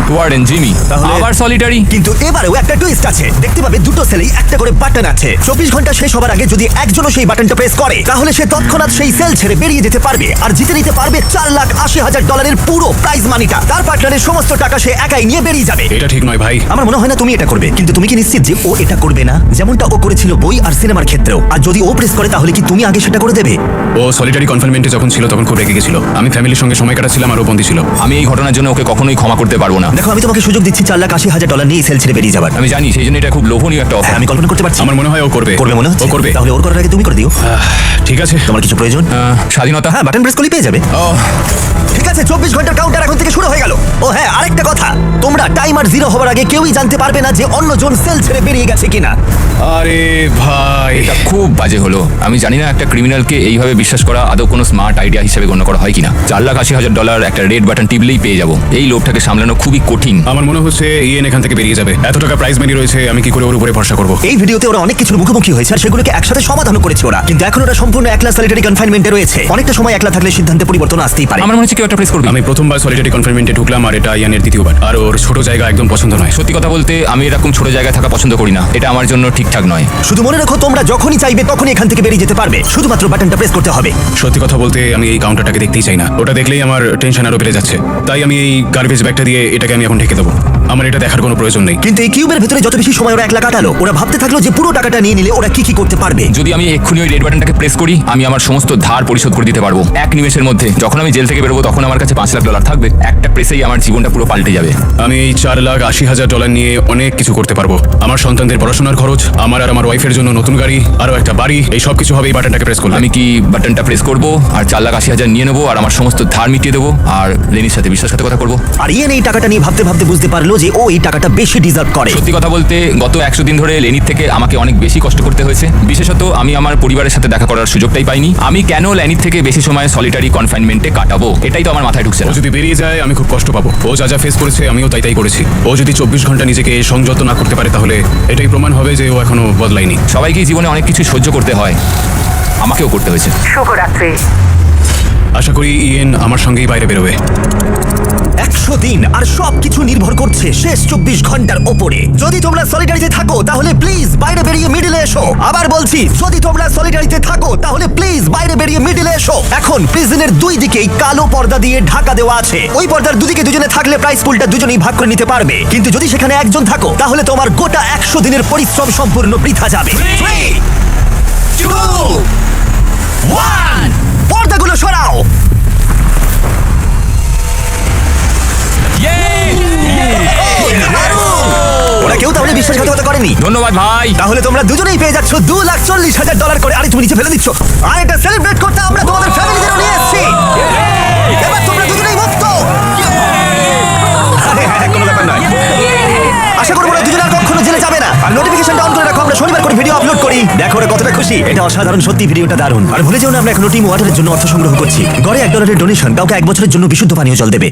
S3: ওয়ার্ডেন জিমি,
S1: তাহলে-
S3: আবার সলিটারি?
S1: কিন্তু এবারেও একটা টুইস্ট আছে। দেখতে পাবে দুটো সেলেই একটা করে বাটন আছে। 24 ঘন্টা শেষ হবার আগে যদি একজনও সেই বাটনটা প্রেস করে তাহলে সে তৎক্ষণাৎ সেই সেল ছেড়ে বেরিয়ে যেতে পারবে আর জিতে নিতে পারবে $4,80,000 পুরো প্রাইজ মানিটা। তার পার্টনারের সমস্ত টাকা সে একাই নিয়ে বেরিয়ে যাবে।
S2: এটা ঠিক নয় ভাই।
S1: আমার মনে হয় না তুমি এটা করবে, কিন্তু তুমি কি নিশ্চিত যে ও এটা করবে না, যেমনটা ও করেছিল বই আর সিনেমার ক্ষেত্রেও? আর যদি ও প্রেস করে তাহলে কি তুমি আগে সেটা করে দেবে?
S2: ও সলিটারি কনফাইনমেন্টে যখন ছিল তখন খুব রেগে গেছিল। আমি ফ্যামিলির সঙ্গে সময় কাটাচ্ছিলাম আর ও বন্দী ছিল।
S3: আমি এই ঘটনার জন্য ওকে কখনোই ক্ষমা করতে পারবো না।
S1: দেখো, আমি তোমাকে সুযোগ দিচ্ছি $4,80,000 নিয়ে সেল ছেড়ে বেরিয়ে যাবার।
S3: আমি জানি, সেই জন্য এটা খুব লোভনীয় একটা
S1: হ্যাঁ,
S3: অফার।
S1: আমি কল্পনা করতে পারছি।
S2: আমার মনে হয় ও করবে।
S1: করবে মনে হচ্ছে?
S2: ও করবে।
S1: তাহলে ওর করার আগে তুমি করে দিও।
S2: ঠিক আছে।
S1: তোমার কিছু প্রয়োজন?
S3: স্বাধীনতা।
S1: হ্যাঁ, বাটন প্রেস করলেই পেয়ে যাবে।
S3: ও,
S1: ঠিক আছে, 24 ঘন্টার কাউন্টার এখন থেকে শুরু হয়ে গেল। ও হ্যাঁ, আরেকটা কথা, তোমরা টাইমার 0 হবার আগে কেউই জানতে পারবে না যে অন্যজন সেল ছেড়ে বেরিয়ে গেছে কিনা।
S2: আরে ভাই,
S3: এটা খুব বাজে হলো। আমি জানি না একটা ক্রিমিনালকে এইভাবে বিশ্বাস করা আদৌ কোনো স্মার্ট আইডিয়া হিসেবে গণ্য করা হয় কিনা। $4,80,000 একটা রেড বাটন টিপলেই পেয়ে যাবো। এই লোকটাকে সামলানো খুবই কঠিন।
S2: আমার মনে হচ্ছে ইয়েন এখান থেকে বেরিয়ে যাবে। এত টাকা প্রাইজ মানি রয়েছে, আমি কি করে ওর উপরে ভরসা করব?
S1: এই ভিডিওতে ওরা অনেক কিছুর মুখোমুখি হয়েছে আর সেগুলোকে একসাথে সমাধান করেছে ওরা, কিন্তু এখন ওরা সম্পূর্ণ একলা সলিটারি কনফাইনমেন্টে রয়েছে। অনেকটা সময় একলা থাকলে সিদ্ধান্তে পরিবর্তন আসতেই পারে।
S3: আমার মনে হচ্ছে কেউ একটা প্রেস করবে।
S2: আমি প্রথমবার সলিটারি কনফাইনমেন্টে ঢুকলাম আর এটা ইয়ানের দ্বিতীয়বার। আর ওর ছোট জায়গা একদম পছন্দ নয়।
S3: সত্যি কথা বলতে আমি এরকম ছোট জায়গায় থাকা পছন্দ করি না। এটা আমার জন্য ঠিকঠাক নয়।
S1: শুধু মনে রাখো, তোমরা যখনই চাইবে তখনই এখান থেকে বেরিয়ে যেতে পারবে, শুধুমাত্র বাটনটা প্রেস করতে হবে।
S2: সত্যি কথা বলতে আমি এই কাউন্টারটাকে দেখতেই চাই না। ওটা দেখলেই আমার টেনশন আরো বেড়ে যাচ্ছে। তাই আমি এই গার্বেজ ব্যাগটা দিয়ে এটাকে আমি এখন ঢেকে দেবো। আমার এটা দেখার কোনো প্রয়োজন নেই।
S1: কিন্তু এই কিউবের ভেতরে যত বেশি সময় ওরা একলা কাটালো, ওরা ভাবতে থাকলো যে পুরো টাকাটা নিয়ে নিলে ওরা কি কি করতে পারবে।
S3: যদি আমি এক্ষুনি ওই রেড বাটনটাকে প্রেস করি, আমি আমার সমস্ত ধার পরিশোধ করে দিতে পারবো এক নিমেষের মধ্যে। যখন আমি জেল থেকে বেরোবো তখন আমার কাছে $5,00,000 থাকবে। একটা প্রেসেই আমার জীবনটা পুরো পাল্টে যাবে।
S2: আমি এই $4,80,000 নিয়ে অনেক কিছু করতে পারবো। আমার সন্তানদের পড়াশোনার খরচ, আমার আর আমার ওয়াইফের জন্য নতুন গাড়ি, আরো একটা বাড়ি, এই সব কিছু হবে এই বাটনটাকে প্রেস করলে।
S3: আমি কি বাটনটা প্রেস করব আর 4,80,000 নিয়ে নেবো আর আমার সমস্ত ধার মিটিয়ে দেবো আর লেনির সাথে বিশ্বাসঘাতকতা করবো?
S1: আর ইয়েন এই টাকাটা নিয়ে ভাবতে ভাবতে বুঝতে পারলো যে ও এই টাকাটা বেশি ডিজার্ভ করে।
S3: সত্যি কথা বলতে গত 100 দিন ধরে লেনির থেকে আমাকে অনেক বেশি কষ্ট করতে হয়েছে। বিশেষত আমি আমার পরিবারের সাথে দেখা করার সুযোগটাই পাইনি। আমি কেন লেনির থেকে বেশি সময় সলিটারি কনফাইনমেন্টে কাটাবো, এটাই তো আমার মাথায় ঢুকছে
S2: ও
S3: না।
S2: যদি বেরিয়ে যায় আমি খুব কষ্ট পাবো। ও যা যা ফেস করেছে আমিও তাই করেছি। ও যদি 24 ঘন্টা নিজেকে সংযত না করতে পারে তাহলে এটাই প্রমাণ হবে যে ও এখনো বদলায়নি।
S3: সবাইকেই জীবনে অনেক কিছু সহ্য করতে হয়, আমাকেও করতে হয়েছে।
S4: শুভরাত্রি।
S2: আশা করি ইয়েন আমার সঙ্গেই বাইরে বেরোবে।
S1: 100 দিন আর সবকিছু নির্ভর করছে শেষ 24 ঘন্টার ওপরে। যদি তোমরা সলিডারিতে থাকো তাহলে প্লিজ বাইরে বেরিয়ে মিডলে এসো। আবার বলছি, যদি তোমরা সলিডারিতে থাকো তাহলে প্লিজ বাইরে বেরিয়ে মিডলে এসো। এখন প্রিজনের দুই দিকেই কালো পর্দা দিয়ে ঢাকা দেওয়া আছে। ওই পর্দার দুদিকে দুজনে থাকলে প্রাইস পুলটা দুজনেই ভাগ করে নিতে পারবে, কিন্তু যদি সেখানে একজন থাকো তাহলে তোমার গোটা 100 দিনের পরিশ্রম সম্পূর্ণ বৃথা যাবে। 3, 2, 1, পর্দাগুলো সরাও। ওরা কেউ তাহলে বিশ্বাসঘাতকতা করেনি।
S3: ধন্যবাদ ভাই।
S1: তাহলে তোমরা দুজনেই পেয়ে যাচ্ছ $2,40,000 করে। আরে তুমি নিচে ফেলে দিচ্ছ। আর এটা সেলিব্রেট করতে আমরা তোমাদের ফ্যামিলিদেরও নিয়ে এসেছি। এবার তোমরা দুজনেই মুক্ত। আরে হ্যাঁ, কোনো ব্যাপার নয়। আশা করবো ওরা দুজনে আর কখনো জেলে যাবে না। আর নোটিফিকেশনটা অন করে রাখো, আমরা শনিবার করে ভিডিও আপলোড করি। দেখো ওরা কতটা খুশি। এটা অসাধারণ, সত্যি ভিডিওটা দারুণ। আর ভুলে যেও না আমরা এখনো টিম ওয়াটারের জন্য অর্থ সংগ্রহ করছি। গড়ে $1 ডোনেশন কাউকে 1 বছরের জন্য বিশুদ্ধ পানীয় জল দেবে।